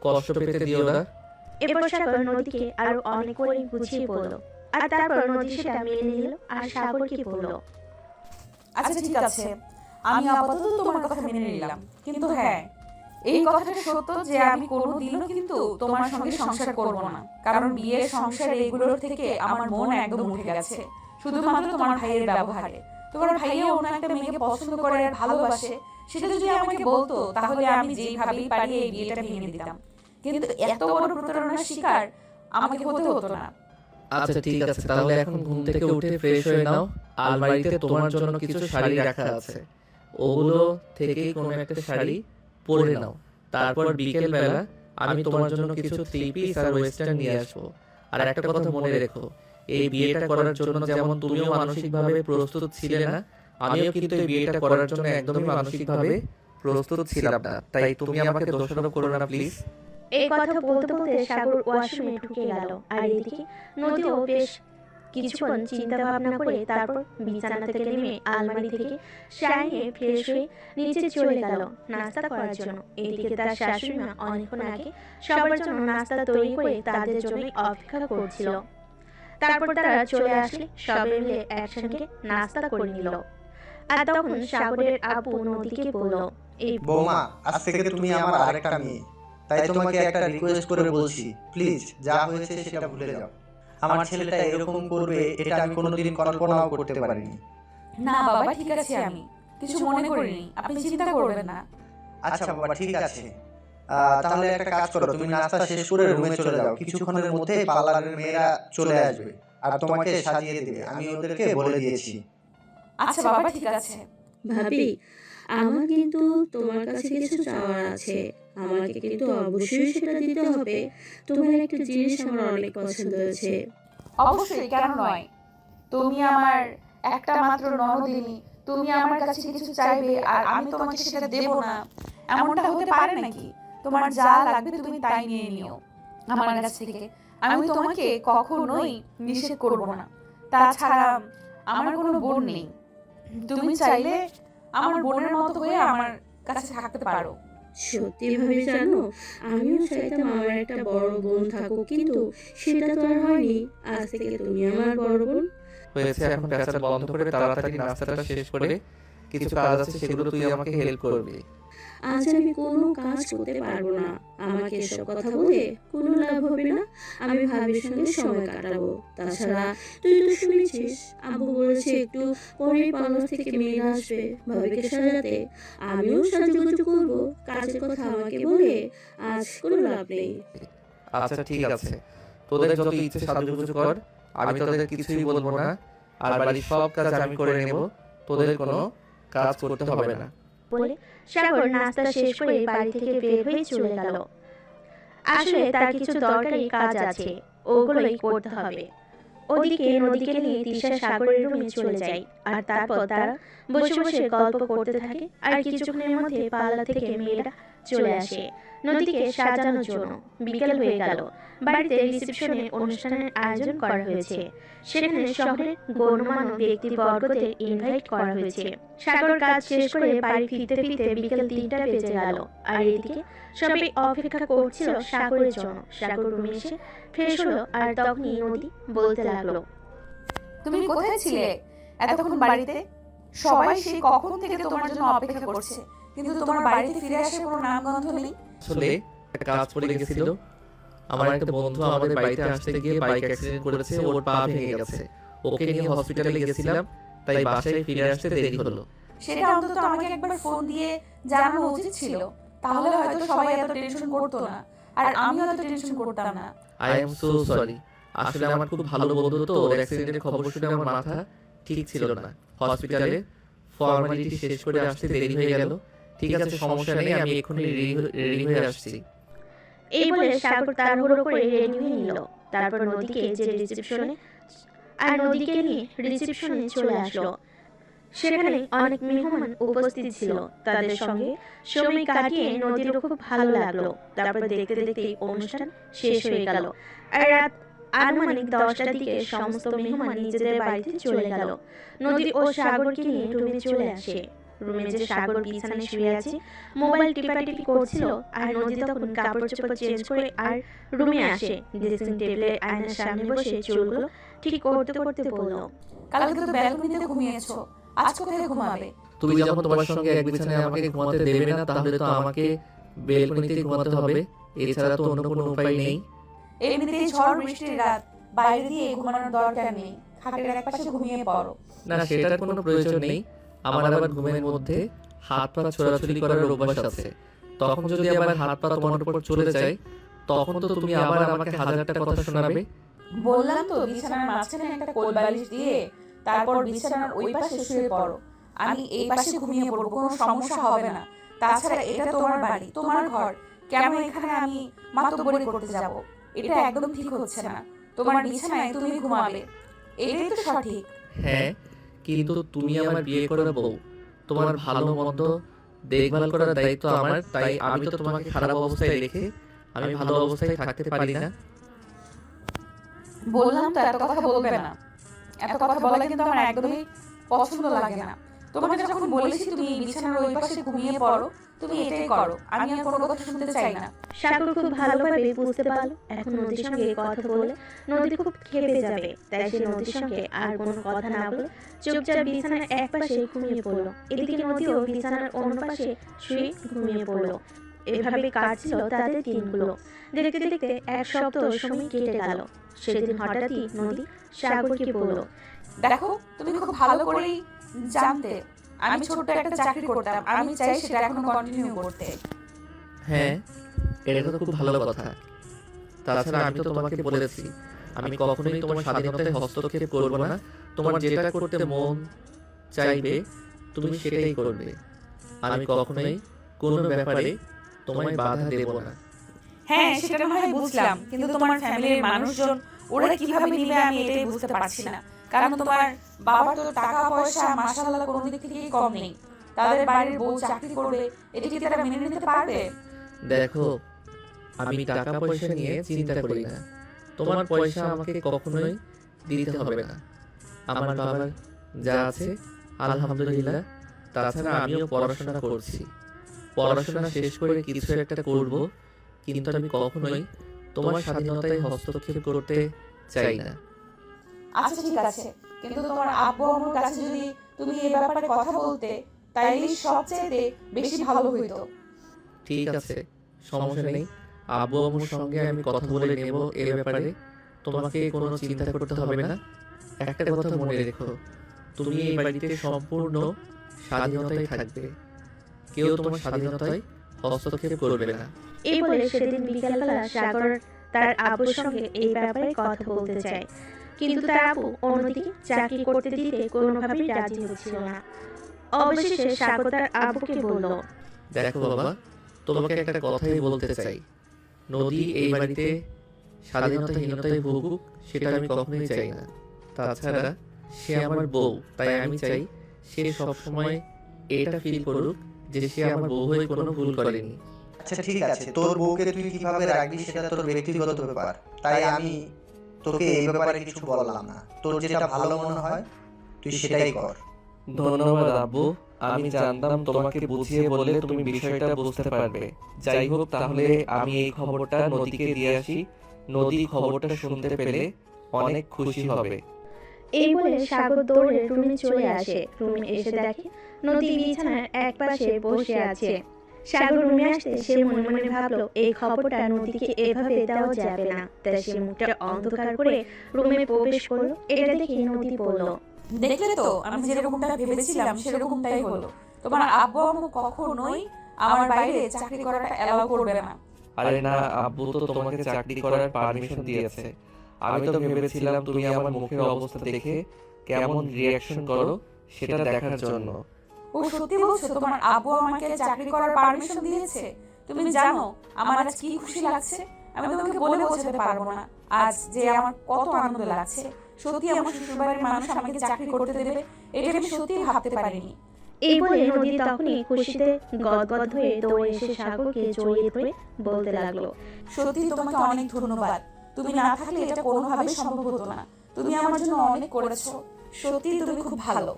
কষ্ট পেতে দিও না। এরপর সাগর নদীকে আরো অনেক করে বুঝিয়ে বলল। আর তারপর নদী সেটা মেনে নিল আর সাগরকে বলল, আচ্ছা ঠিক আছে, আমি আপাতত তোমার কথা মেনে নিলাম, কিন্তু হ্যাঁ, এই কথাটা সত্য যে আমি কোনোদিনও কিন্তু তোমার সঙ্গে সংসার করব না। কারণ বিয়ের সংসার এগুলোর থেকে আমার মন একদম উঠে গেছে, শুধুমাত্র তোমার ভাইয়ের ব্যবহারে। তোমার ভাইয়া অন্য একটা মেয়েকে পছন্দ করে আর ভালোবাসে, সেটা যদি আমাকে বলতো তাহলে আমি যেইভাবেই পারি এই বিয়েটা ভেঙে দিতাম। কিন্তু এত বড় প্রতারণার শিকার আমাকে হতে হতো না। আচ্ছা ঠিক আছে, তাহলে এখন ঘুম থেকে উঠে ফ্রেশ হয়ে নাও। আলমারিতে তোমার জন্য কিছু শাড়ি রাখা আছে, ওগুলো থেকেই কোনো একটা শাড়ি পরে নাও। তারপর বিকেল বেলা আমি তোমার জন্য কিছু থ্রি পিস আর ওয়েস্টার্ন নিয়ে আসবো। আর একটা কথা মনে রেখো, এই বিয়েটা করার জন্য যেমন তুমিও মানসিকভাবে প্রস্তুত ছিলে না, আমিও কিন্তু এই বিয়েটা করার জন্য একদমই মানসিকভাবে প্রস্তুত ছিলাম না। তাই তুমি আমাকে দোষারোপ করো না প্লিজ। এই কথা বলতে বলতে সাগর ওয়াশরুমে ঢুকে গেল। আর এদিকে নদীও বেশ কিছুক্ষণ চিন্তা ভাবনা করে তারপর বিছানা থেকে নেমে আলমারি থেকে শাড়ি নিয়ে ফ্রেশ হয়ে নিচে চলে গেল নাস্তা করার জন্য। এদিকে তার শাশুড়ি মা অনেকক্ষণ আগে সবার জন্য নাস্তা তৈরি করে তাদের জন্য অপেক্ষা করছিল। তারপর তারা চলে আসলে সবাই মিলে একসঙ্গে নাস্তা করে নিল। আর তখন সাগরের আব্বু নদীকে বলল, এই বৌমা, আজ থেকে তুমি আমার আরেকটা মেয়ে, তাই তোমাকে একটা রিকোয়েস্ট করে বলছি, প্লিজ যা হয়েছে সেটা ভুলে যাও। আমার ছেলেটা এরকম করবে এটা আমি কোনোদিন কল্পনাও করতে পারিনি। না বাবা, ঠিক আছে, আমি কিছু মনে করিনি, আপনি চিন্তা করবেন না। আচ্ছা বাবা, ঠিক আছে। তাহলে একটা কাজ করো, তুমি নাস্তা শেষ করে রুমে চলে যাও। কিছুক্ষণের মধ্যে পার্লারের মেয়েরা চলে আসবে আর তোমাকে সাজিয়ে দেবে, আমি ওদেরকে বলে দিয়েছি। আচ্ছা বাবা, ঠিক আছে। ভাবি, আমার কিন্তু তোমার কাছে কিছু চাওয়ার আছে। আমাকে কিন্তু অবশ্যই সেটা দিতে হবে। তোমার একটা জিনিস আমার অনেক পছন্দ হয়েছে। অবশ্যই, কেন নয়? তুমি আমার একটা মাত্র ননদিনী, তুমি আমার কাছে কিছু চাইবে আর আমি তোমাকে সেটা দেব না, এমনটা হতে পারে নাকি? তোমার যা লাগবে তুমি তাই নিয়ে নিও আমার কাছ থেকে। আমি তোমাকে কখনোই নিষেধ করব না। তাছাড়া আমার কোনো বোন নেই, তুমি চাইলে আমার বোনের মতো হয়ে আমার কাছে থাকতে পারো। সত্যি ভাবে জানো, আমিও চাইতাম আমার একটা বড় বোন থাকুক, কিন্তু সেটা তো আর হয়নি। আজ থেকে তুমি আমার বড় বোন। হয়েছে, এখন পেঁচাল বন্ধ করে তাড়াতাড়ি নাস্তাটা শেষ করে কিছু কাজ আছে সেগুলো তুই আমাকে হেল্প করবি। আজ আমি কোনো কাজ করতে পারবো না। আমাকে এসব কথা বলে কোনো লাভ হবে না। আমি ভাবির সঙ্গে সময় কাটাবো। তাছাড়া তুই তো শুনেছিস, আব্বু বলেছে একটু পরে পার্লার থেকে মেয়েরা আসবে ভাবিকে সাজাতে। আমিও সাজুগুজু করবো। কাজের কথা আমাকে বলে আজ কোনো লাভ নেই। আচ্ছা ঠিক আছে, তোদের যত ইচ্ছে সাজুগুজু কর, আমি তোদের কিছুই বলবো না। আর বাড়ির সব কাজ আমি করে নেব, তোদের কোনো কাজ করতে হবে না। বলে সাগর নাস্তা শেষ করে বাড়ি থেকে বের হয়ে চলে গেল। আসলে তার কিছু দরকারি কাজ আছে, ওগুলোই করতে হবে। ওদিকে নদীকে নিয়ে তিশা সাগরের রুমে চলে যায়। আর তারপর তারা বসে বসে গল্প করতে থাকে। আর কিছুক্ষণের মধ্যে পার্লার থেকে মেয়েরা চলে আসে নদীকে সাজানোর জন্য। বিকেল হয়ে গেল। বাড়িতে রিসেপশনে অনুষ্ঠানের আয়োজন করা হয়েছে। সেখানে শহরের গণ্যমান্য ব্যক্তিবর্গদের ইনভাইট করা হয়েছে। সাগর কাজ শেষ করে বাড়ি ফিরতে ফিরতে বিকেল 3টা বেজে গেল। আর এদিকে সবাই অপেক্ষা করছিল সাগরের জন্য। সাগর রুমে এসে ফ্রেশ হলো। আর তখনই নদী বলতে লাগলো, তুমি কোথায় ছিলে এতক্ষণ বাড়িতে? সবাই সেই কখন থেকে তোমার জন্য অপেক্ষা করছে, কিন্তু তোমার বাড়িতে ফিরে আসার কোনো নামগন্ধ নেই। আসলে একটা কাজ পড়ে গেছিল। আমার একটা বন্ধু আমাদের বাড়িতে আসতে গিয়ে বাইক অ্যাক্সিডেন্ট করেছে, ওর পা ভেঙে গেছে। ওকে নিয়ে হসপিটালে গেছিলাম, তাই বাসায় ফিরে আসতে দেরি হলো। সেটা অন্তত আমাকে একবার ফোন দিয়ে জানানো উচিত ছিল, তাহলে হয়তো সবাই এত টেনশন করতো না, আর আমিও এত টেনশন করতাম না। I am so sorry. আসলে আমার খুব ভালো বন্ধু তো, ওর অ্যাক্সিডেন্টের খবর শুনে আমার মাথা ঠিক ছিল না। হসপিটালে ফর্মালিটি শেষ করে আসতে দেরি হয়ে গেল। ঠিক আছে, সমস্যা নেই, আমি এখনই রেডি হয়ে আসছি। এই বলে সাগর তাড়াহুড়ো করে রেডি হয়ে নিল। তারপর নদীকে নিয়ে রিসেপশনে চলে আসলো। সেখানে অনেক মেহমান উপস্থিত ছিল। তাদের সঙ্গে সময় কাটিয়ে নদীরও খুব ভালো লাগলো। তারপর দেখতে দেখতে অনুষ্ঠান শেষ হয়ে গেল। আর রাত আনুমানিক 10টার দিকে সমস্ত মেহমান নিজেদের বাড়িতে চলে গেল। নদী ও সাগরকে নিয়ে রুমে চলে আসে। রুমে যে সাগর বিছানায় শুয়ে আছে, মোবাইল টিপাটিপি করছিল। আর নদী তখন কাপড় চোপড় চেঞ্জ করে আর রুমে আসে। ড্রেসিং টেবিলের আয়নার সামনে বসে চুলগুলো ঠিক করতে করতে বলল, কালকে তো ব্যালকনিতে ঘুমিয়েছো, আজ কোথায় ঘুমাবে? তুমি যখন তোমার সঙ্গে এক বিছানায় আমাকে ঘুমাতে দেবে না, তাহলে তো আমাকে বেলকনিতে ঘুমাতে হবে, এছাড়া তো অন্য কোনো উপায় নেই। এমনিতেই ঝড় বৃষ্টির রাত, বাইরে দিয়ে ঘুমানোর দরকার নেই, খাটের একপাশে ঘুমিয়ে পড়ো। না, সেটার কোনো প্রয়োজন নেই। আমার আবার ঘুমের মধ্যে হাত পা ছোড়াছুড়ি করার অভ্যাস আছে। তখন যদি আবার হাত পা তোমার উপর চলে যায়, তখন তো তুমি আবার আমাকে হাজারটা কথা শোনাবে। বললাম তো, বিছানার মাঝখানে একটা কোল বালিশ দিয়ে তারপর বিছানার ওই পাশে শুয়ে পড়ো, আমি এই পাশে ঘুমিয়ে পড়বো, কোনো সমস্যা হবে না। তাছাড়া এটা তোমার বাড়ি, তোমার ঘর, কেন এখানে আমি মাতব্বরি করতে যাব? এটা একদম ঠিক হচ্ছে না। তোমার বিছানায় তুমি ঘুমাবে, এটাই তো সঠিক। হ্যাঁ, কিন্তু তুমি আমার বিয়ে করা বউ, তোমার ভালো মন্দ দেখভাল করার দায়িত্ব আমার, তাই আমি তো তোমাকে খারাপ অবস্থায় রেখে আমি ভালো অবস্থায় থাকতে পারি না। বললাম তো এত কথা বলবে না। এত কথা বলা কিন্তু আমার একদমই পছন্দ লাগে না। তোমাকে যখন বলেছি তুমি বিছানার ওই পাশে ঘুমিয়ে পড়ো, তুমি এটাই করো। আমি আর কোনো কথা শুনতে চাই না। সাগর খুব ভালোভাবে বুঝতে পারলো এখন নদীর সঙ্গে কথা বলে নদী খুব খেপে যাবে, তাই সে নদীর সঙ্গে আর কোনো কথা না বলে চুপচাপ বিছানার এক পাশে ঘুমিয়ে পড়লো। এদিকে নদীও বিছানার অন্য পাশে শুয়ে ঘুমিয়ে পড়লো। এভাবে কাটছিল তাদের দিনগুলো। দেখতে দেখতে এক সপ্তাহ সময় কেটে গেল। সেদিন হঠাৎই নদী সাগরকে বলল, দেখো, তুমি খুব ভালো করেই জানতে আমি ছোট্ট একটা চাকরি করতাম। আমি চাই সেটা এখনো কন্টিনিউ করতে। হ্যাঁ, এটা তো খুব ভালো কথা। তাছাড়া আমি তো তোমাকে বলেছি আমি কখনোই তোমার স্বাধীনতায় হস্তক্ষেপ করব না। তোমার যেটা করতে মন চাইবে তুমি সেটাই করবে। আমি কখনোই কোনো ব্যাপারে তোমায় বাধা দেব না। হ্যাঁ, সেটা না হয় বুঝলাম, কিন্তু তোমার ফ্যামিলির মানুষজন ওরা কিভাবে নিবে আমি এটাই বুঝতে পারছি না। কারণ তোমার বাবার তো টাকা পয়সা মাশাআল্লাহ কোনো দিক থেকেই কম নেই। তাদের বাড়ির বউ চাকরি করবে, এটা কি তারা মেনে নিতে পারবে? দেখো, আমি টাকা পয়সা নিয়ে চিন্তা করি না। তোমার পয়সা আমাকে কখনোই দিতে হবে না। আমার বাবার যা আছে আলহামদুলিল্লাহ। তাছাড়া আমিও পড়াশোনা করছি। পড়াশোনা শেষ করে কিছু একটা করব, কিন্তু আমি কখনোই তোমার স্বাধীনতায় হস্তক্ষেপ করতে চাই না। আচ্ছা ঠিক আছে, কিন্তু তোমার আব্বু আম্মুর কাছে যদি তুমি এই ব্যাপারে কথা বলতে, তাইলে সবচেয়ে বেশি ভালো হইতো। ঠিক আছে, সমস্যা নেই। আব্বু আম্মুর সঙ্গে আমি কথা বলে নেব এ ব্যাপারে। তোমাকে কোনো চিন্তা করতে হবে না। একটা কথা মনে রেখো, তুমি এই বাড়িতে সম্পূর্ণ স্বাধীনতায় থাকবে। কেউ তোমার স্বাধীনতায় হস্তক্ষেপ করবে না। এই বলে সেদিন বিকালবেলা সাগর তার আব্বুর সঙ্গে এই ব্যাপারে কথা বলতে চায়, কিন্তু তার আব্বু অন্যদিকে চাকরি করতে দিতে কোনোভাবেই রাজি হচ্ছিল না। অবশেষে সাগর তার আব্বুকে বলল, দেখো বাবা, তোমাকে একটা কথাই বলতে চাই। নদী এই বাড়িতে স্বাধীনতাহীনতায় ভুগুক, সেটা আমি কখনোই চাই না। তাছাড়া সে আমার বউ, তাই আমি চাই সে সবসময় এটা ফিল করুক যে সে আমার বউ হয়ে কোনো ভুল করেনি। আচ্ছা ঠিক আছে, তোর বউকে তুই কিভাবে রাখবি সেটা তোর ব্যক্তিগত ব্যাপার, তাই আমি তোকে এই ব্যাপারে কিছু বললাম না। তোর যেটা ভালো মনে হয় তুই সেটাই কর। ধন্যবাদ আব্বু। আমি জানতাম তোমাকে বুঝিয়ে বললে তুমি বিষয়টা বুঝতে পারবে। যাই হোক, তাহলে আমি এই খবরটা নদীকে দিয়ে আসি। নদী খবরটা শুনতে পেলে অনেক খুশি হবে। এই বলে সাগর দৌড়ে রুমে চলে আসে। রুমে এসে দেখে নদী বিছানার এক পাশে বসে আছে। সাগর রুমে আসতে সে মনে মনে ভাবলো এই খবরটা নদীকে এভাবে দেওয়া যাবে না, তাই সে মুখটা অন্ধকার করে রুমে প্রবেশ করলো। এটা দেখে নদী বলল, দেখলে তো আমি যেরকমটা ভেবেছিলাম সেরকমটাই হলো। তোমার আব্বু আম্মু কখনোই আমার বাইরে চাকরি করাটা অ্যালাউ করবে না। আরে না, আব্বু তো তোমাকে চাকরি করার পারমিশন দিয়েছে। আমি তো ভেবেছিলাম তুমি আমার মুখের অবস্থা দেখে কেমন রিয়াকশন করো সেটা দেখার জন্য। ও সত্যি বলছো তোমার আব্বু আমাকে চাকরি করার পারমিশন দিয়েছে? তুমি জানো আমার আজ কি খুশি লাগছে? আমি তোমাকে বলে বোঝাতে পারবো না আজ যে আমার কত আনন্দ লাগছে। সত্যি আমার শ্বশুরবাড়ির মানুষ আমাকে চাকরি করতে দেবে, এটা আমি সত্যি ভাবতে পারিনি। এই বলে নদী তখনই খুশিতে গদগদ হয়ে দৌড়ে এসে সাগরকে জড়িয়ে ধরে বলতে লাগলো, সত্যি তোমাকে অনেক ধন্যবাদ। তুমি না থাকলে এটা কোনোভাবেই সম্ভব হতো না। তুমি আমার জন্য অনেক করেছো। সত্যি তুমি খুব ভালো।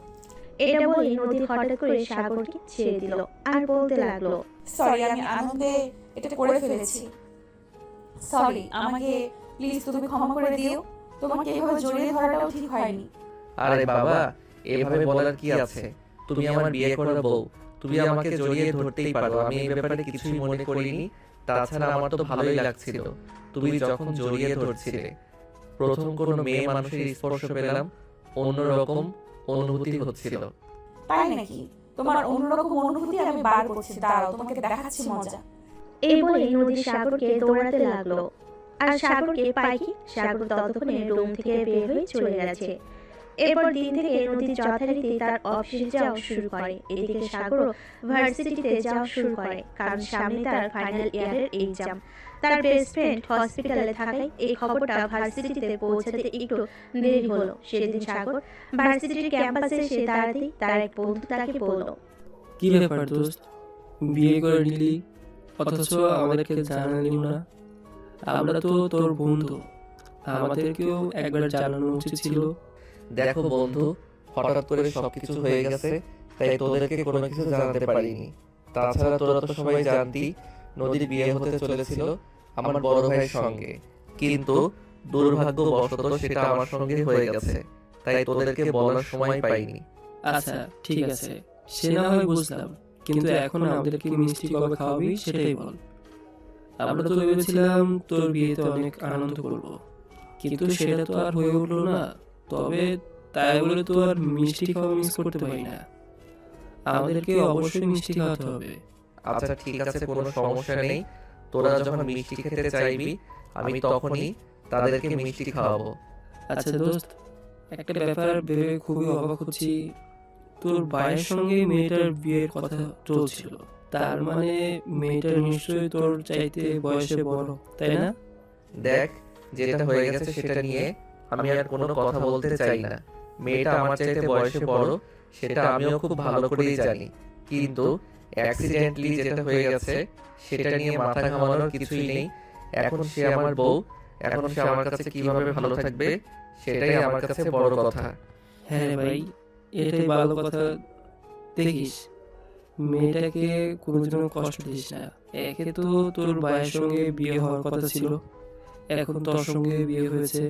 এটা বলে নদী হঠাৎ করে সাগরকে ছেড়ে দিল আর বলতে লাগলো, সরি, আমি আনন্দে এটা করে ফেলেছি। সরি, আমাকে প্লিজ তুমি ক্ষমা করে দিও। তোমাকে এভাবে জড়িয়ে ধরাটাও ঠিক হয়নি। আরে বাবা, এভাবে বলার কি আছে? তুমি আমার বিয়ে করা বউ, তুমি আমাকে জড়িয়ে ধরতেই পারো। আমি এই ব্যাপারে কিছুই মনে করিনি। তাছাড়া আমার তো ভালোই লাগছিল তুমি যখন জড়িয়ে ধরছিলে। প্রথম কোনো মেয়ে মানুষের স্পর্শ পেলাম, অন্যরকম অনুভূতি হচ্ছিল। তাই নাকি? তোমার অন্যরকম অনুভূতি আমি বার করছি, দাঁড়াও তোমাকে দেখাচ্ছি মজা। এই বলে নদী সাগরকে দৌড়াতে লাগলো। আর সাগরকে পায় কি, সাগর ততক্ষণে রুম থেকে বের হয়ে চলে গেছে। এরপর দিন থেকে নদী যথারীতি তার অফিসে যাওয়া শুরু করে। এদিকে সাগরও ভার্সিটিতে যাওয়া শুরু করে, কারণ সামনে তার ফাইনাল ইয়ারের এক্সাম। তার বেস্ট ফ্রেন্ড হসপিটালে থাকায় এই খবরটা ভার্সিটিতে পৌঁছাতে একটু দেরি হলো। সেদিন সাগর ভার্সিটির ক্যাম্পাসে এসে দাঁড়াতেই তার এক বন্ধু তাকে বলল, কি ব্যাপার দোস্ত, বিয়ে করে নিলি অথচ আমাদেরকে জানালি না? আমরা তো তোর বন্ধু, আমাদেরকেও একবার জানানো উচিত ছিল। দেখো বন্ধু, হঠাৎ করে সবকিছু হয়ে গেছে, তাই তোদেরকে কোনো কিছু জানাতে পারিনি। তাছাড়া তোরা তো সবাই জানতি নদীর বিয়ে হতে চলেছিল আমার বড় ভাইয়ের সঙ্গে, কিন্তু দুর্ভাগ্যবশত সেটা আমার সঙ্গে হয়ে গেছে, তাই তোদেরকে বলার সময় পাইনি। আচ্ছা ঠিক আছে, সে না হয় বুঝলাম, কিন্তু এখন আমাদেরকে মিষ্টি কবে খাওয়াবি সেটাই বল। আমরা তো ভেবেছিলাম তোর বিয়েতে অনেক আনন্দ করব, কিন্তু সেটা তো আর হয়ে উঠলো না। তবে তাই বলে তো আর মিষ্টি খাওয়া মিস করতে পারি না, আমাদেরকে অবশ্যই মিষ্টি খাওয়াতে হবে। আচ্ছা ঠিক আছে, কোনো সমস্যা নেই। তোরা যখন মিষ্টি খেতে চাইবি আমি তখনই তাদেরকে মিষ্টি খাওয়াবো। আচ্ছা দোস্ত, একটা ব্যাপার ভেবে খুবই অবাক হচ্ছি। তোর ভাইয়ের সঙ্গে মেয়েটার বিয়ের কথা চলছিল, তার মানে মেয়েটার নিশ্চয়ই তোর চাইতে বয়সে বড়, তাই না? দেখ, যেটা হয়ে গেছে সেটা নিয়ে আমি আর কোনো কথা বলতে চাই না। মেয়েটা আমার চাইতে বয়সে বড় সেটা আমিও খুব ভালো করেই জানি, কিন্তু অ্যাক্সিডেন্টলি যেটা হয়ে গেছে সেটা নিয়ে মাথা ঘামানোর কিছুই নেই। এখন সে আমার বউ, এখন সে আমার কাছে কিভাবে ভালো থাকবে সেটাই আমার কাছে বড় কথা। হ্যাঁ রে ভাই, এটাই ভালো কথা। দেখিস, মেয়েটাকে কোনোদিনও কষ্ট দিস না। একে তো তোর ভাইয়ের সঙ্গে বিয়ে হওয়ার কথা ছিল, এখন তোর সঙ্গে বিয়ে হয়েছে,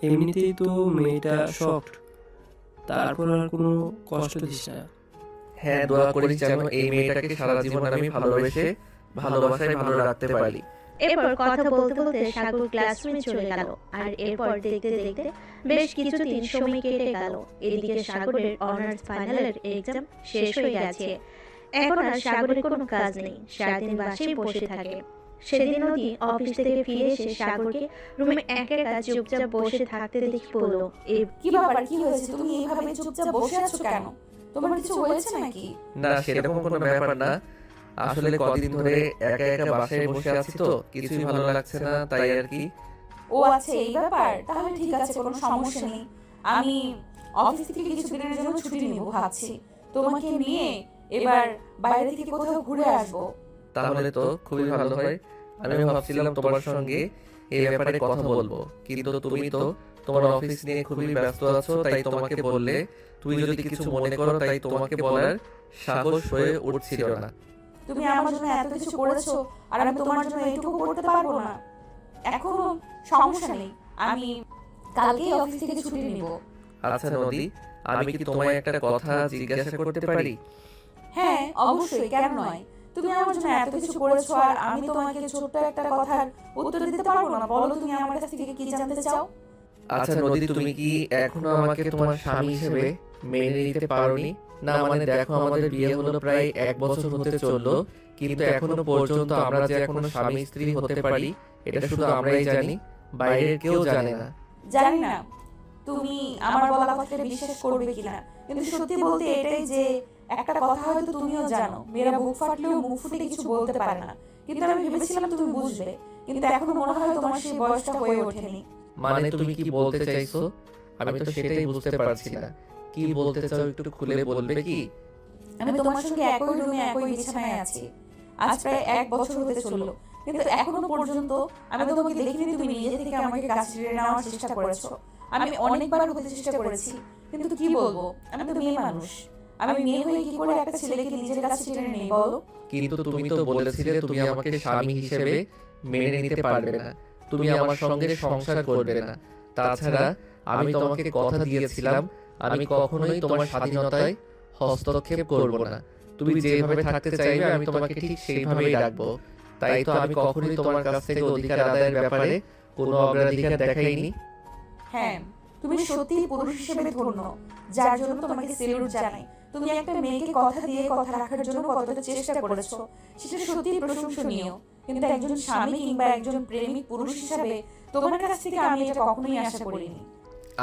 এমনিতেই তো মেয়েটা শকড, তারপর আর কোনো কষ্ট দিস না। হ্যাঁ, দোয়া করি যেন এই মেয়েটাকে সারা জীবন আমি ভালোবেসে ভালোবাসায় ভালো রাখতে পারি। এরপর কথা বলতে বলতে সাগর ক্লাসরুমে চলে গেল। আর এরপর দেখতে দেখতে বেশ কিছুদিন সময় কেটে গেল। এদিকে সাগরের অনার্স ফাইনালের এক্সাম শেষ হয়ে গেছে। এখন আর সাগরের কোনো কাজ নেই, সারাদিন বাসায় বসে থাকে। সেদিন নদী অফিস থেকে ফিরে এসে সাগরকে রুমে একা একা চুপচাপ বসে থাকতে দেখে বলল, কি ব্যাপার, কি হয়েছে? তুমি এইভাবে চুপচাপ বসে আছো কেন? তোমার কিছু হয়েছে নাকি? না, সেরকম কোনো ব্যাপার না। আসলে কদিন ধরে একা একা বাসায় বসে আছি তো কিছুই ভালো লাগছে না, তাই আর কি। ও আচ্ছা, এই ব্যাপার। তাহলে ঠিক আছে, কোনো সমস্যা নেই। আমি অফিস থেকে কিছু দিনের জন্য ছুটি নিব ভাবছি। তোমাকে নিয়ে এবার বাইরে থেকে কোথাও ঘুরে আসবো। তাহলে তো খুবই ভালো হয়। আমি ভাবছিলাম তোমার সঙ্গে এই ব্যাপারে কথা বলবো, কিন্তু তুমি তো তোমার অফিস নিয়ে খুবই ব্যস্ত আছো, তাই তোমাকে বললে তুমি যদি কিছু মনে করো, তাই তোমাকে বলার সাহস হয়ে উঠছিল না। তুমি আমার জন্য এত কিছু করেছো, আর আমি তোমার জন্য এইটুকু করতে পারবো না? এখনো সমস্যা নেই, আমি কালকেই অফিস থেকে ছুটি নিব। আচ্ছা নদী, আমি কি তোমায় একটা কথা জিজ্ঞাসা করতে পারি? হ্যাঁ অবশ্যই, কেন নয়। তুমি আমার জন্য এত কিছু করেছো, আর আমি তোমাকে ছোট্ট একটা কথার উত্তর দিতে পারবো না? বলো, তুমি আমার কাছ থেকে কি জানতে চাও? আচ্ছা নদী, তুমি কি এখনো আমাকে তোমার স্বামী হিসেবে মেনে নিতে পারোনি? না মানে দেখো, আমাদের বিয়ে হলো প্রায় 1 বছর হতে চললো, কিন্তু এখনো পর্যন্ত আমরা যে এখনো স্বামী স্ত্রী হতে পারি এটা শুধু আমরাই জানি, বাইরের কেউ জানে না। জানি না তুমি আমার বলা কথাটা বিশ্বাস করবে কিনা, কিন্তু সত্যি বলতে এটাই যে একটা কথা হয়তো তুমিও জানো, মেয়েরা বুক ফাটলেও মুখ ফুটে কিছু বলতে পারে না। কিন্তু আমি ভেবেছিলাম তুমি বুঝবে, কিন্তু এখনো মনে হয় তোমার সেই বয়সটা হয়ে ওঠেনি। মানে তুমি কি বলতে চাইছো? আমি তো সেটাই বুঝতে পারছি না। কি বলতে চাও একটু খুলে বলবে কি? আমি তোমার সঙ্গে একই রুমে একই বিছানায় আছি আজ প্রায় 1 বছর হতে চললো, কিন্তু এখনো পর্যন্ত আমি তোমাকে দেখিনি। তুমি নিজে থেকে আমাকে কাছে টেনে নেওয়ার চেষ্টা করেছো। আমি অনেকবার হতে চেষ্টা করেছি, কিন্তু কি বলবো, আমি তো মেয়ে মানুষ। আমি মেয়ে হয়ে কি করে একটা ছেলেকে নিজের কাছে টেনে নেই বলো? কিন্তু তুমি তো বলেছিলে তুমি আমাকে স্বামী হিসেবে মেনে নিতে পারবে না, তুমি আমার সঙ্গে সংসার করবে না। তাছাড়া আমি তোমাকে কথা দিয়েছিলাম আমি কখনোই তোমার স্বাধীনতায় হস্তক্ষেপ করব না। তুমি যেভাবে থাকতে চাইবে আমি তোমাকে ঠিক সেইভাবেই রাখবো। তাই তো আমি কখনোই তোমার কাছ থেকে অধিকার আদায়ের ব্যাপারে কোনো অগ্রাধিকার দেখাইনি। হ্যাঁ, তুমি সত্যিই পুরুষ হিসেবে ধন্য, যার জন্য তোমাকে সেলুট জানাই। তুমি একটা মেয়েকে কথা দিয়ে কথা রাখার জন্য কতটা চেষ্টা করেছো, সেটা সত্যিই প্রশংসনীয়। কিন্তু একজন স্বামী কিংবা একজন প্রেমিক পুরুষ হিসাবে তোমার কাছ থেকে আমি এটা কখনোই আশা করিনি।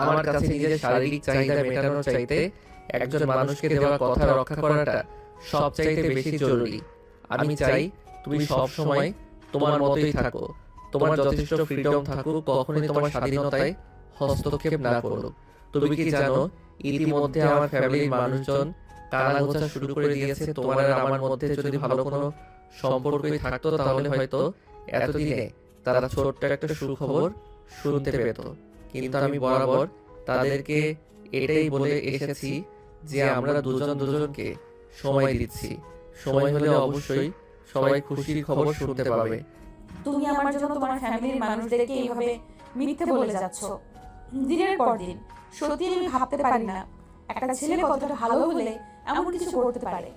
আমার কাছে নিজের শারীরিক চাহিদা মেটানোর চাইতে একজন মানুষকে দেওয়া কথা রক্ষা করাটা সবচাইতে বেশি জরুরি। আমি চাই তুমি সব সময় তোমার মতোই থাকো, তোমার যথেষ্ট ফ্রিডম থাকুক, কখনোই তোমার স্বাধীনতায় হস্তক্ষেপ না করো। তুমি কি জানো ইতিমধ্যে আমার ফ্যামিলির মানুষজন কানাঘোষা শুরু করে দিয়েছে। তোমার আর আমার মধ্যে যদি ভালো কোনো সম্পর্কই থাকতো তাহলে হয়তো এতদিনে তারা ছোট্ট একটা সুখবর শুনতে পেত। কিন্তু আমি বরাবর তাদেরকে এটাই বলে এসেছি যে আমরা দুজনকে সময় দিচ্ছি, সময় হলে অবশ্যই সবাই খুশির খবর শুনতে পাবে। তুমি আমার জন্য তোমার ফ্যামিলির মানুষদেরকে এইভাবে মিথ্যে বলে যাচ্ছ দিনের পর দিন। সত্যি আমি ভাবতে পারি না একটা ছেলে কতটা ভালো হলে এমন কিছু করতে পারে।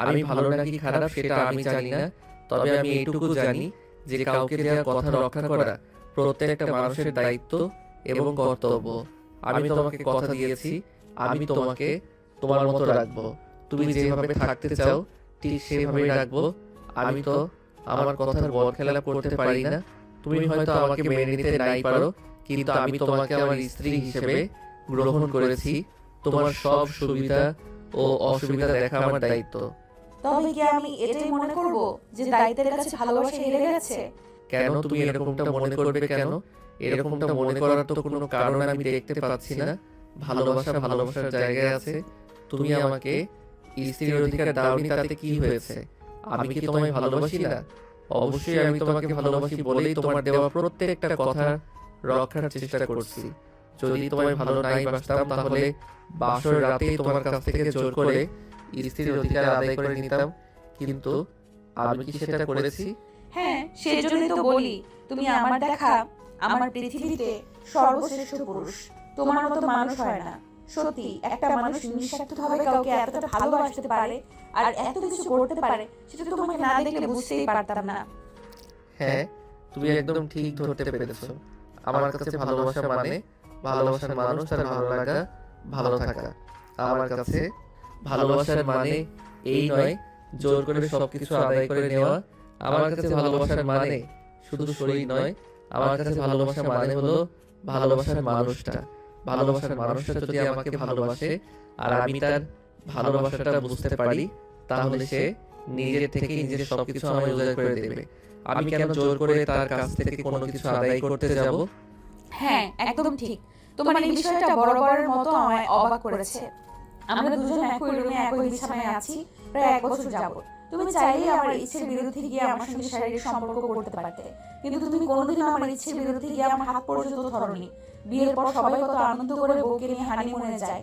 আমি ভালো নাকি খারাপ সেটা আমি জানি না, তবে আমি এইটুকু জানি যে কাউকে দেওয়া কথা রক্ষা করা প্রত্যেকটা মানুষের দায়িত্ব এবং কর্তব্য। আমি তোমাকে কথা দিয়েছি আমি তোমাকে তোমার মতো রাখবো। তুমি যেভাবে থাকতে চাও ঠিক সেভাবেই রাখবো। আমি তো আমার কথার বল খেলা করতে পারি না। তুমি হয়তো আমাকে মেনে নিতে নাই পারো, কিন্তু আমি তোমাকে আমার স্ত্রী হিসেবে গ্রহণ করেছি। তোমার সব সুবিধা ও অসুবিধা দেখা আমার দায়িত্ব। তবে কি আমি এটাই মনে করব যে দায়িত্বের কাছে ভালোবাসা হেরে গেছে? কেন তুমি এরকমটা মনে করবে? কেন এরকমটা মনে করার তো কোনো কারণ আমি দেখতে পাচ্ছি না। ভালোবাসার জায়গায় আছে। তুমি আমাকে স্ত্রীর অধিকার দাওনি, তাতে কি হয়েছে? আমি কি তোমায় ভালোবাসি না? অবশ্যই আমি তোমাকে ভালোবাসি বলেই তোমার দেওয়া প্রত্যেকটা কথা রক্ষার চেষ্টা করছি। যদি তোমায় ভালো নাই বাসতাম তাহলে বাসর রাতেই তোমার কাছ থেকে জোর করে স্ত্রীর অধিকার আদায় করে নিতাম। কিন্তু আমি কি সেটা করেছি? হ্যাঁ, সেই জন্যই তো বলি তুমি আমার দেখা আমার পৃথিবীতে সর্বশ্রেষ্ঠ পুরুষ। তোমার মতো মানুষ হয় না। সত্যি একটা মানুষ নিঃস্বার্থভাবে কাউকে এতটা ভালোবাসতে পারে আর এত কিছু করতে পারে সেটা তোমাকে না দেখলে বুঝতেই পারতাম না। হ্যাঁ, তুমি একদম ঠিক ধরতে পেরেছো। আমার কাছে ভালোবাসার মানুষ আর ভালো লাগা, ভালো থাকা। আমার কাছে ভালোবাসার মানে এই নয় জোর করে সবকিছু আদায় করে নেওয়া। আমার কাছে ভালোবাসার মানে শুধু শরীর নয়, আমার কাছে ভালোবাসার মানে হলো ভালোবাসার মানুষটা যদি আমাকে ভালোবাসে আর আমি তার ভালোবাসাটা বুঝতে পারি তাহলে সে নিজের থেকে নিজের সবকিছু আমায় উজাড় করে দেবে। আমি কেন জোর করে তার কাছ থেকে কোনো কিছু আদায় করতে যাব? হ্যাঁ, একদম ঠিক। তোমার এই বিষয়টা বরাবরের মতো আমায় অবাক করেছে। আমরা দুজন একই রুমে একই বিছানায় আছি প্রায় 1 বছর যাবত। তুমি চাইলে আমার ইচ্ছের বিরুদ্ধে গিয়ে আমার সঙ্গে শারীরিক সম্পর্ক করতে পারতে, কিন্তু তুমি কোনোদিনও আমার ইচ্ছের বিরুদ্ধে গিয়ে আমার হাত পর্যন্ত ধরোনি। বিয়ের পর সবাই কত আনন্দ করে বউকে নিয়ে হানিমুনে যায়,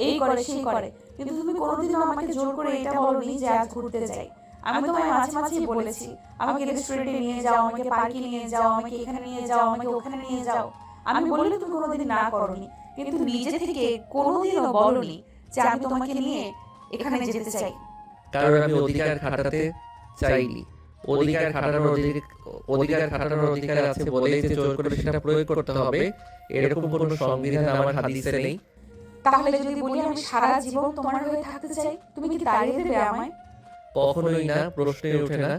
এই করে সেই করে, কিন্তু তুমি কোনোদিনও আমাকে জোর করে এটা বলোনি যে আজ ঘুরতে যাই। আমি তোমায় মাঝে মাঝেই বলেছি আমাকে রেস্টুরেন্টে নিয়ে যাও, আমাকে পার্কে নিয়ে যাও, আমাকে এখানে নিয়ে যাও, আমাকে ওখানে নিয়ে যাও। আমি বললে তুমি কোনোদিন না করোনি, কিন্তু নিজে থেকে কোনোদিনও বলোনি যে আমি তোমাকে নিয়ে এখানে যেতে চাই। কারণ আমি অধিকার খাটাতে চাইনি। অধিকার খাটানোর অধিকার আছে বলেই যে জোর করে সেটা প্রয়োগ করতে হবে এরকম কোনো সংবিধান আমার হাদিসে নেই। তাহলে যদি বলি আমি সারা জীবন তোমার হয়ে থাকতে চাই, তুমি কি তাড়িয়ে দেবে আমায়? কখনোই না, প্রশ্নই ওঠে না।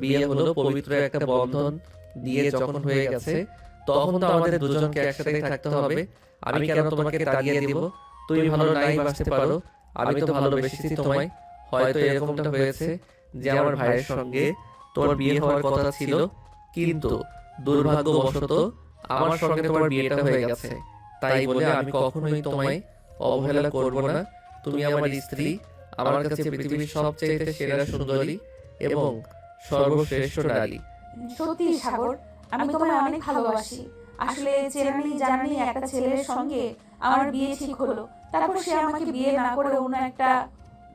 বিয়ে হলো পবিত্র একটা বন্ধন, দিয়ে যখন হয়ে গেছে তখন তো আমাদের দুজনকে একসাথে থাকতে হবে। আমি কেন তোমাকে তাড়িয়ে দিব? তুমি ভালো নাই বাসতে পারো, আমি তো ভালোবেসেছি তোমায়। হয়তো এরকমটা হয়েছে যে আমার ভাইয়ের সঙ্গে তোমার বিয়ে হওয়ার কথা ছিল, কিন্তু দুর্ভাগ্যবশত আমার সঙ্গে তোমার বিয়েটা হয়ে গেছে। তাই বলে আমি কখনোই তোমায় অবহেলা করব না। তুমি আমার স্ত্রী, আমার কাছে পৃথিবীর সবচেয়ে সেরা সুন্দরী এবং সর্বশ্রেষ্ঠ নারী। সত্যি সাগর, আমি তোমায় অনেক ভালোবাসি। আসলে চেনানি জানি একটা ছেলের সঙ্গে আমার বিয়ে ঠিক হলো, তারপর সে আমাকে বিয়ে না করে অন্য একটা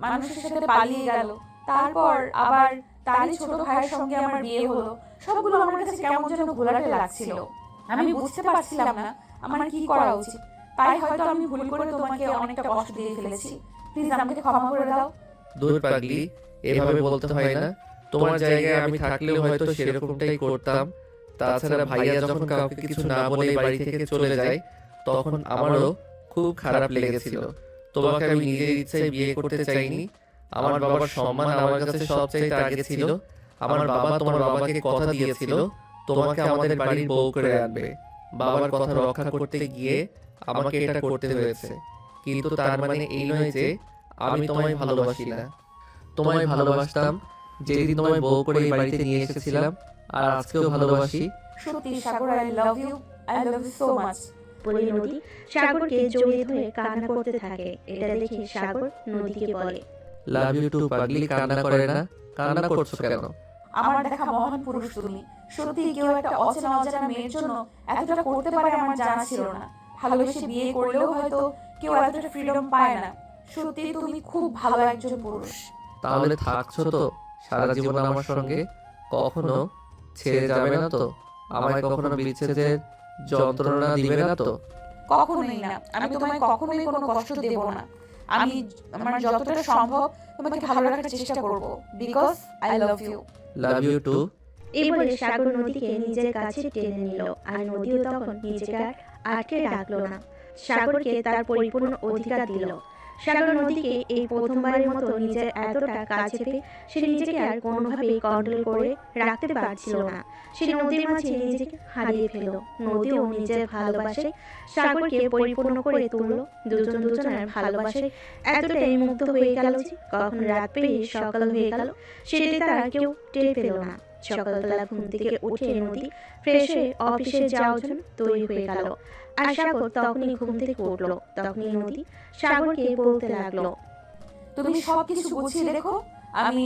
মানুষের সাথে পালিয়ে গেল, তারপর আবার তারই ছোট ভাইয়ের সঙ্গে আমার বিয়ে হলো। সবগুলো আমার কাছে কেমন যেন ঘোলাটে লাগছিল। আমি বুঝতে পারছিলাম না আমার কি করা উচিত। তাই হয়তো আমি ভুল করে তোমাকে অনেকটা কষ্ট দিয়ে ফেলেছি। প্লিজ আমাকে ক্ষমা করে দাও। দূর পাগলি, এভাবে বলতে হয় না। তোমার জায়গায় আমি থাকলেও হয়তো সেরকমটাই করতাম। তাছাড়া ভাইয়া যখন কাউকে কিছু না বলে বাড়ি থেকে চলে যায় তখন আমারও খুব খারাপ লেগেছিল। তোমাকে আমি নিজের ইচ্ছায় বিয়ে করতে চাইনি। আমার বাবার সম্মান আমার কাছে সবচাইতে আগে ছিল। আমার বাবা তোমার বাবাকে কথা দিয়েছিল তোমাকে আমাদের বাড়ির বউ করে আনবে। বাবার কথা রক্ষা করতে গিয়ে আমাকে এটা করতে হয়েছে, কিন্তু তার মানে এই নয় যে আমি তোমায় ভালোবাসি না। তোমায় ভালোবাসতাম যেদিন তোমায় বউ করে এই বাড়িতে নিয়ে এসেছিলাম, আর আজকেও ভালোবাসি। সত্যি সাগর, I love you so much. বলে নদী সাগরকে জড়িয়ে ধরে কান্না করতে থাকে। এটা দেখে সাগর নদীকে বলে, লাভ ইউ টু পাগলি। কান্না করে না, কান্না করছো কেন? আমার দেখা মহান পুরুষ তুমি। সত্যি কেউ একটা অচেনা অজানা মেয়ের জন্য এতটা করতে পারে আমার জানা ছিল না। ভালোবেসে বিয়ে করলেও হয়তো কেউ এতটা ফ্রিডম পায় না। সত্যি তুমি খুব ভালো একজন পুরুষ। তাহলে থাকছো তো সারা জীবন আমার সঙ্গে? কখনো ছেড়ে যাবে না তো? আমায় কখনো বিচ্ছেদের যন্ত্রণা দিবে না তো? কখনোই না, আমি তোমায় কখনোই কোনো কষ্ট দেব না। আমি আমার যতটা সম্ভব তোমাকে ভালো রাখার চেষ্টা করব, because I love you. Love you too. এই বলে সাগর নদীকে নিজের কাছে টেনে নিল। আর নদীও তখন নিজেকে আর আটকে রাখলো না, সাগরকে তার পরিপূর্ণ অধিকার দিল। সাগর নদীকে এই প্রথমবারের মতো নিজের এতটা কাছে পেয়ে সে নিজেকে আর কোনোভাবেই কন্ট্রোল করে রাখতে পারছিল না। সে নদীর মাঝে নিজেকে হারিয়ে ফেলল। নদীও নিজের ভালোবাসায় সাগরকে পরিপূর্ণ করে তুলল। দুজন দুজনের ভালোবাসায় এতটাই মুগ্ধ হয়ে গেল যে কখন রাত পেরিয়ে সকাল হয়ে গেল সেটি তারা কেউ টের পেল না। সকালবেলা ঘুম থেকে উঠে নদী ফ্রেশ হয়ে অফিসে যাওয়ার জন্য তৈরি হয়ে গেল। আর সাগর তখনই ঘুম থেকে উঠলো। তখনই নদী সাগরকে বলতে লাগলো, তুমি সবকিছু গুছিয়ে রেখো, আমি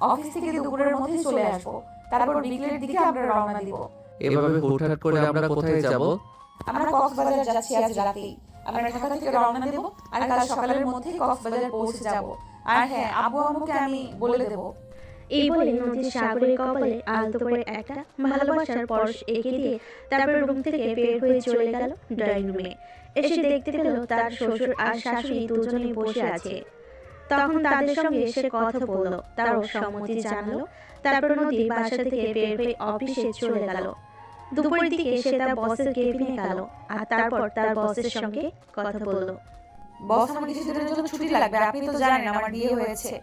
অফিস থেকে দুপুরের মধ্যে চলে আসবো। তারপর বিকেলের দিকে আমরা রওনা দিব। এভাবে হুটহাট করে আমরা কোথায় যাব? আমরা কক্সবাজার যাচ্ছি আজ রাতেই। আমরা ঢাকা থেকে রওনা দেব আর কাল সকালের মধ্যে কক্সবাজার পৌঁছে যাব। আর হ্যাঁ, আব্বু আম্মুকে আমি বলে দেব। এই বলে নদী সাগরের কপালে আলতো করে একটা ভালোবাসার পরশ এঁকে দিয়ে তারপর রুম থেকে বের হয়ে চলে গেল ড্রয়িং রুমে। এসে দেখতে পেল তার শ্বশুর আর শাশুড়ি দুজনেই বসে আছে। তখন তাদের সঙ্গে সে কথা বলল, তারও সম্মতি জানালো। তারপর নদী বাসা থেকে বের হয়ে অফিসে চলে গেল। দুপুরের দিকে সে তার বসের কেবিনে গেল আর তারপর তার বসের সঙ্গে কথা বলল। বস, আমার কিছুদিনের জন্য ছুটি লাগবে। আপনি তো জানেন আমার বিয়ে হয়েছে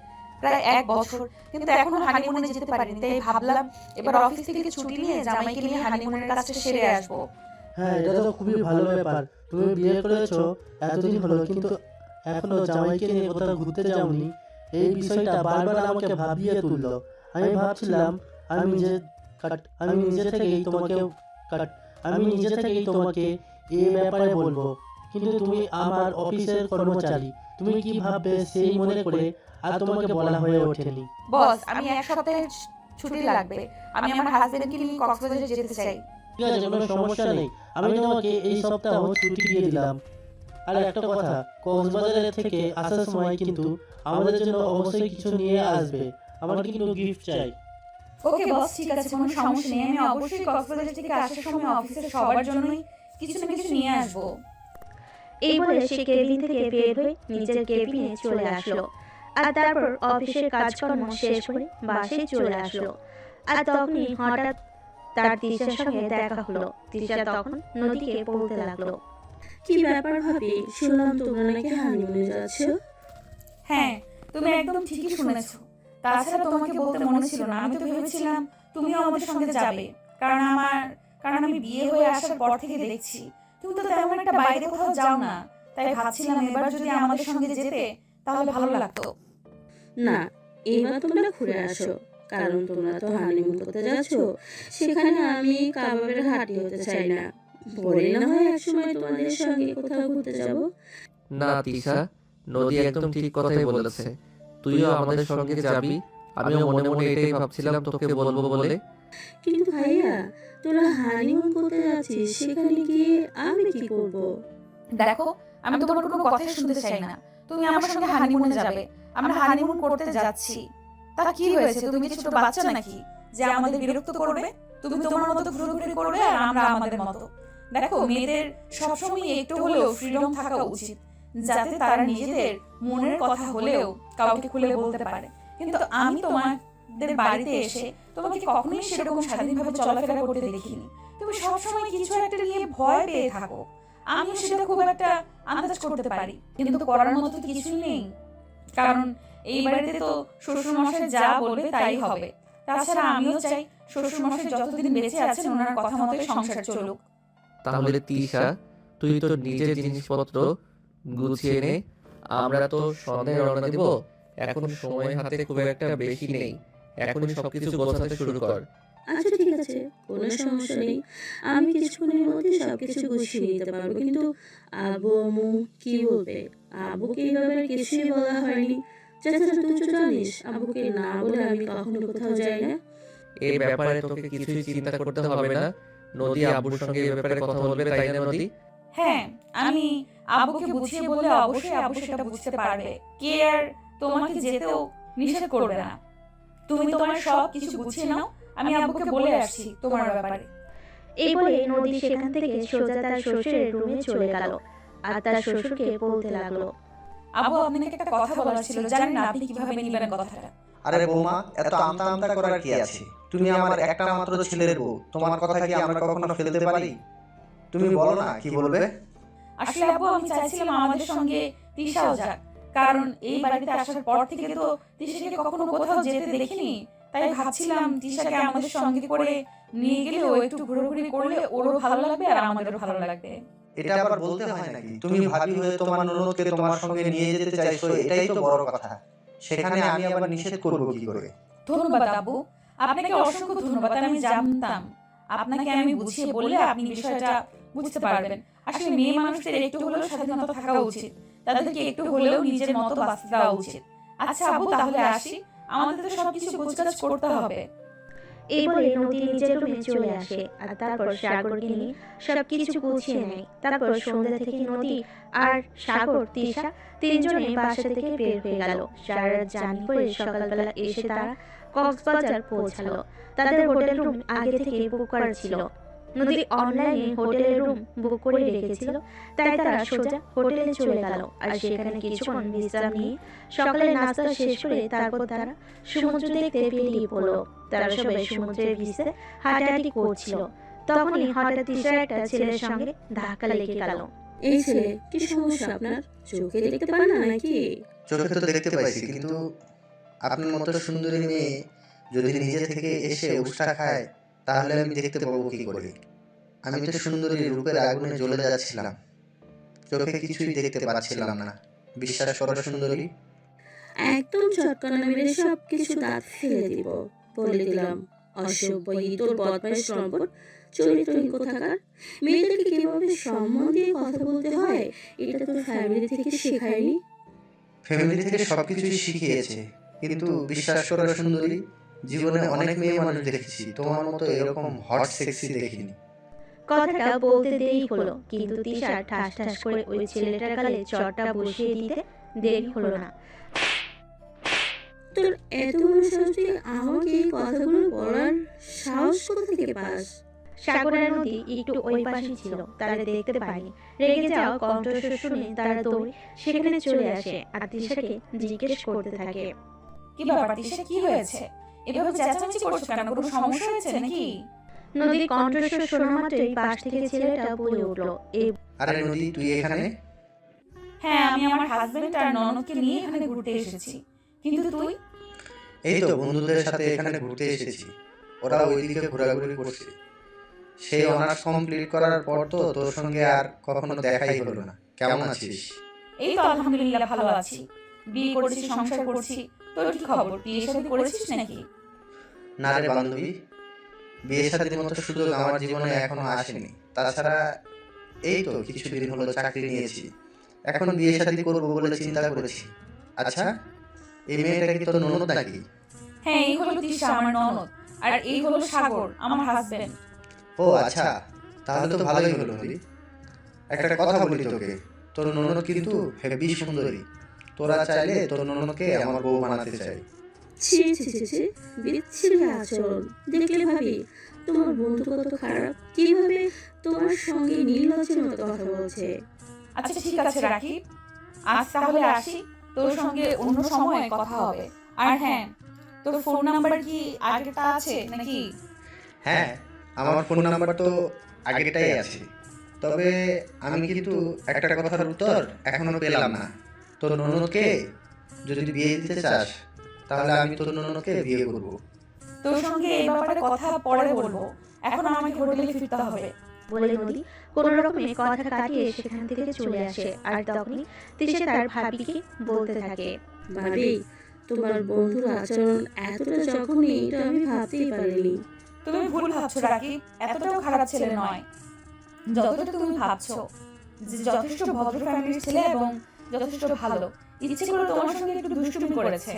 প্রায় 1 বছর, কিন্তু এখনো হানিমুনে যেতে পারিনি। তাই ভাবলাম এবার অফিস থেকে ছুটি নিয়ে জামাইকে নিয়ে হানিমুনের কাজটা সেরে আসবো। হ্যাঁ, এটা তো খুবই ভালো ব্যাপার। তুমি বিয়ে করেছো এতদিন হলো, কিন্তু এখনো জামাইকে নিয়ে কোথাও ঘুরতে যাওনি। এই বিষয়টা বারবার আমাকে ভাবিয়ে তুললো। আমি ভাবছিলাম আমি নিজে থেকেই তোমাকে এই ব্যাপারে বলবো, কিন্তু তুমি আমার অফিসের কর্মচারী, তুমি কি ভাববে সেই মনে করে আর তোমাকে বলা হয়ে ওঠেনি। বস, আমি 1 সপ্তাহের ছুটি লাগবে। আমি আমার হাজবেন্ডকে নিয়ে কক্সবাজারে যেতে চাই। ঠিক আছে, কোনো সমস্যা নেই। আমি তোমাকে এই সপ্তাহ ছুটি দিয়ে দিলাম। আর একটা কথা, কক্সবাজার থেকে আসার সময় কিন্তু আমাদের জন্য অবশ্যই কিছু নিয়ে আসবে। আমার কিন্তু গিফট চাই। ওকে বস, ঠিক আছে, কোনো সমস্যা নেই। আমি অবশ্যই কক্সবাজার থেকে আসার সময় অফিসের সবার জন্যই কিছু না কিছু নিয়ে আসবো। এই বলে সে কেবিন থেকে বের হয়ে নিজের কেবিনে চলে আসলো। আর তারপর অফিসের কাজকর্ম শেষ করে বাসায় চলে আসলো। আর তখনই হঠাৎ তার তিশার সঙ্গে দেখা হলো। তিশা তখন নদীকে বলতে লাগলো, কি ব্যাপার ভাবি, শুনলাম তোমরা নাকি হানিমুনে যাচ্ছ? হ্যাঁ, তুমি একদম ঠিকই শুনেছো। তাছাড়া তোমাকে বলতে মনে ছিল না। আমি তো ভেবেছিলাম তুমিও আমাদের সঙ্গে যাবে, কারণ আমি বিয়ে হয়ে আসার পর থেকে দেখছি তুমি তো তেমন একটা বাইরে কোথাও যাও না। তাই ভাবছিলাম এবার যদি আমাদের সঙ্গে যেতে তাহলে ভালো লাগতো। না, এবার তোমরা ঘুরে আসো, কারণ তোমরা তো হানিমুন করতে যাচ্ছ। সেখানে আমি কাবাবের ঘাঁটি হতে চাই না। পরে না হয় একসময় তোমাদের সঙ্গে কোথাও ঘুরতে যাব। না তিশা, নদী একদম ঠিক কথাই বলেছে। তুইও আমাদের সঙ্গে যাবি। আমিও মনে মনে এটাই ভাবছিলাম তোকে বলবো বলে। কিন্তু ভাইয়া, তোরা হানিমুন করতে যাচ্ছিস, সেখানে গিয়ে আমি কি করব? দেখো, আমি তোমার কোনো কথাই শুনতে চাই না। তুমি আমার সঙ্গে হানিমুনে যাবে। আমরা হানিমুন করতে যাচ্ছি। তা কি হয়েছে? তুমি কি ছোট বাচ্চা নাকি যে আমাদের বিরক্ত করবে? তুমি তোমার মতো ঘুরে করবে আর আমরা আমাদের মতো। দেখো, মেয়েদের সবসময় একটু হলেও ফ্রিডম থাকা উচিত, যাতে তারা নিজেদের মনের কথা হলেও কাউকে খুলে বলতে পারে। কিন্তু আমি তোমাদের বাড়িতে এসে তোমাকে কখনোই সেরকম স্বাধীনভাবে চলাফেরা করতে দেখিনি। তুমি সবসময় কিছু একটা নিয়ে ভয় পেয়ে থাকো। আমি সেটা খুব একটা আন্দাজ করতে পারি, কিন্তু করার মতো কিছুই নেই। কারণ এই বাড়িতে তো শ্বশুরমশাই যা বলবে তাই হবে। তাছাড়া আমিও চাই শ্বশুরমশাই যতদিন বেঁচে আছেন ওনার কথা মতোই সংসার চলুক। তাহলে তিশা, তুই তো নিজের জিনিসপত্র গুছিয়ে নে, আমরা তো সন্ধ্যায় রওনা দিব। এখন সময় হাতে খুব একটা বেশি নেই, এখনই সবকিছু গোছাতে শুরু কর। আচ্ছা ঠিক আছে, কোনো সমস্যা নেই। আমি কিছুক্ষণের মধ্যে সব কিছু গুছিয়ে নিতে পারবো, কিন্তু আব্বু আম্মু কি বলবে? আব্বুকে এই ব্যাপারে কিছুই বলা হয়নি। চাচা তুই তো জানিস আব্বুকে না বলে আমি কখনো কোথাও যাই না। এই ব্যাপারে তোকে কিছুই চিন্তা করতে হবে না। নদী আব্বুর সঙ্গে এই ব্যাপারে কথা বলবে, তাই না নদী? হ্যাঁ, আমি আব্বুকে বুঝিয়ে বললে অবশ্যই আব্বু সেটা বুঝতে পারবে। কে আর তোমাকে যেতেও নিষেধ করবে না। তুমি তোমার সব কিছু গুছিয়ে নাও, আমি আব্বুকে বলে আসছি তোমার ব্যাপারে। এই বলে নদী সেখান থেকে সোজা তার শ্বশুরের রুমে চলে গেল আর তার শ্বশুরকে বলতে লাগলো, আব্বু আপনাকে একটা কথা বলার ছিল, জানেন না আপনি কিভাবে নিবেন কথাটা? আরে বৌমা, এত আমতা আমতা করার কি আছে? তুমি আমার একটা মাত্র ছেলের বউ, তোমার কথা কি আমরা কখনো ফেলতে পারি? তুমি বলো না কি বলবে। আসলে আব্বু আমি চাইছিলাম আমাদের সঙ্গে তিশাও যাক, কারণ এই বাড়িতে আসার পর থেকে তো তিশাকে কখনো কোথাও যেতে দেখিনি। তাই ভাবছিলাম তিশাকে আমাদের সঙ্গে করে নিয়ে গেলে ও একটু ঘোরাঘুরি করলে ওরও ভালো লাগবে আর আমাদেরও ভালো লাগবে। এটা আবার বলতে হয় নাকি? তুমি ভাবি হয়ে তোমার ননদকে তোমার সঙ্গে নিয়ে যেতে চাইছো, এটাই তো বড় কথা। সেখানে আমি আবার নিষেধ করব কি করে? ধন্যবাদ আব্বু, আপনাকে অসংখ্য ধন্যবাদ। আমি জানতাম আপনাকে আমি বুঝিয়ে বললে আপনি বিষয়টা বুঝতে পারবেন। আসলে মেয়ে মানুষদের একটু হলেও স্বাধীনতা থাকা উচিত, তাদেরকে একটু হলেও নিজের মতো বাঁচতে দেওয়া উচিত। আচ্ছা আব্বু, তাহলে আসি, আমাদের তো সবকিছু গোছগাছ করতে হবে। এই বলে নদী নিজের রুমে চলে আসে আর তারপর সাগরকে নিয়ে সবকিছু গুছিয়ে নেয়। তারপর সন্ধ্যা থেকে নদী আর সাগর তিশা তিনজনে বাসা থেকে বের হয়ে গেল। সারা রাত জার্নি করে সকালবেলা এসে তারা কক্সবাজার পৌঁছালো। তাদের হোটেল রুম আগে থেকে বুক করা ছিল। নদী অনলাইনে হোটেলের রুম বুক করে রেখেছিল, তাই তারা সোজা হোটেলে চলে গেল আর সেখানে কিছুক্ষণ বিশ্রাম নিয়ে সকালে নাস্তা শেষ করে তারপর তারা সমুদ্র দেখতে বেরিয়ে পড়লো। তারা সবাই সমুদ্রের ভিসে হাঁটাহাঁটি করছিল। তখনই হঠাৎ তিশার একটা ছেলের সঙ্গে ধাক্কা লেগে গেল। এই ছেলে, কি সমস্যা আপনার? চোখে দেখতে পান না নাকি? চোখে তো দেখতে পাইছি, কিন্তু আপনার মতো সুন্দরী মেয়ে যদি নিজে থেকে এসে উষ্টা খায়, তাহলে আমি দেখতে পাবো কি করে? আমি তো সুন্দরী রূপের আগুনে জ্বলে যাচ্ছিলাম, চোখে কিছুই দেখতে পাচ্ছিলাম না। বিশ্বাস করো সুন্দরী। একদম চটকানা মেরে সব কিছু দাঁত ফেলে দিব, বলে দিলাম। অসভ্য তোর বদমাইশ নম্বর, চরিত্রহীন কোথাকার। মেয়েদেরকে কিভাবে সম্মান দিয়ে কথা বলতে হয় এটা তোর ফ্যামিলি থেকে শেখায়নি? ফ্যামিলি থেকে সবকিছুই শিখিয়েছে, কিন্তু বিশ্বাস করো সুন্দরী, জীবনে অনেক মেয়ে মানুষ দেখেছি, তোমার মতো এরকম হট সেক্সি দেখিনি। কথাটা বলতে দেরি হলো, কিন্তু তিশা ঠাস ঠাস করে ওই ছেলেটার গালে চড়টা বসিয়ে দিতে দেরি হলো না। তোর এত বড় সাহস, তুই আমাকে এই কথাগুলো বলার সাহস কোথা থেকে পাস? সাগরের নদী একটু ওই পাশে ছিল, তারা দেখতে পায়নি। রেগে যাওয়া কণ্ঠস্বর শুনে তারা দৌড়ে সেখানে চলে আসে আর তিশাকে জিজ্ঞেস করতে থাকে, কি ব্যাপার তিশা, কি হয়েছে? এভাবে চেঁচামেচি করছো কেন? কোনো সমস্যা হয়েছে নাকি? নদীর কণ্ঠস্বর শোনা মাত্রই পাশ থেকে ছেলেটা বলে উঠলো, এই আরে নদী, তুই এখানে? হ্যাঁ, আমি আমার হাজবেন্ড আর ননদকে নিয়ে এখানে ঘুরতে এসেছি, কিন্তু তুই? এই তো বন্ধুদের সাথে এখানে ঘুরতে এসেছি, ওরা ওইদিকে ঘোরাঘুরি করছে। সেই অনার্স কমপ্লিট করার পর তো তোর সঙ্গে আর কখনো দেখাই হলো না। কেমন আছিস? এই তো আলহামদুলিল্লাহ ভালো আছি, বিয়ে করেছি, সংসার করছি। তোর কি খবর, বিয়ে শাদী করেছিস নাকি? না রে বান্ধবী, বিয়ে শাদীর মতো সুযোগ আমার জীবনে এখনো আসেনি। তাছাড়া এই তো কিছুদিন হলো চাকরি নিয়েছি, এখন বিয়ে শাদী করবো বলে চিন্তা করেছি। আচ্ছা, এই মেয়েটা কি তোর ননদ নাকি? হ্যাঁ, এই হলো তিশা আমার ননদ, আর এই হলো সাগর আমার হাজবেন্ড। ও আচ্ছা, তাহলে তো ভালোই হলো। একটা কথা বলি তোকে, তোর ননদ কিন্তু হেবি সুন্দরী। তোরা চাইলে তোর ননদকে আমার বউ বানাতে চাই। ছি ছি ছি ছি, বিচ্ছিরি আচরণ দেখলে ভাবি তোমার বন্ধু কত খারাপ, কিভাবে তোমার সঙ্গে নির্লজ্জের মতো কথা বলছে। আচ্ছা ঠিক আছে রাখি, আজ তাহলে আসি, তোর সঙ্গে অন্য সময় কথা হবে। আর হ্যাঁ, তোর ফোন নাম্বার কি আগেরটা আছে নাকি? হ্যাঁ, আমার ফোন নাম্বার তো আগেরটাই আছে, তবে আমি কিন্তু একটা কথার উত্তর এখনো পেলাম না। তোর ননদকে যদি বিয়ে দিতে চাস, তাহলে আমি তোর ননদকে বিয়ে করব। তোর সঙ্গে এই ব্যাপারে কথা পরে বলবো, এখন আমাকে হোটেলে ফিরতে হবে। বলে নদী কোনো রকমে কথা কাটিয়ে সেখান থেকে চলে আসে। আর তখনই তিশা তার ভাবিকে বলতে থাকে, ভাবি, তোমার বন্ধুর আচরণ এতটা জঘন্য এটা আমি ভাবতেই পারিনি। তুমি ভুল ভাবছো রাকিব, এতটাও খারাপ ছেলে নয় যতটা তুমি ভাবছো। যে যথেষ্ট ভদ্র ফ্যামিলির ছেলে এবং যথেষ্ট ভালো। ইচ্ছে করে তোমার সঙ্গে একটু দুষ্টুমি করেছে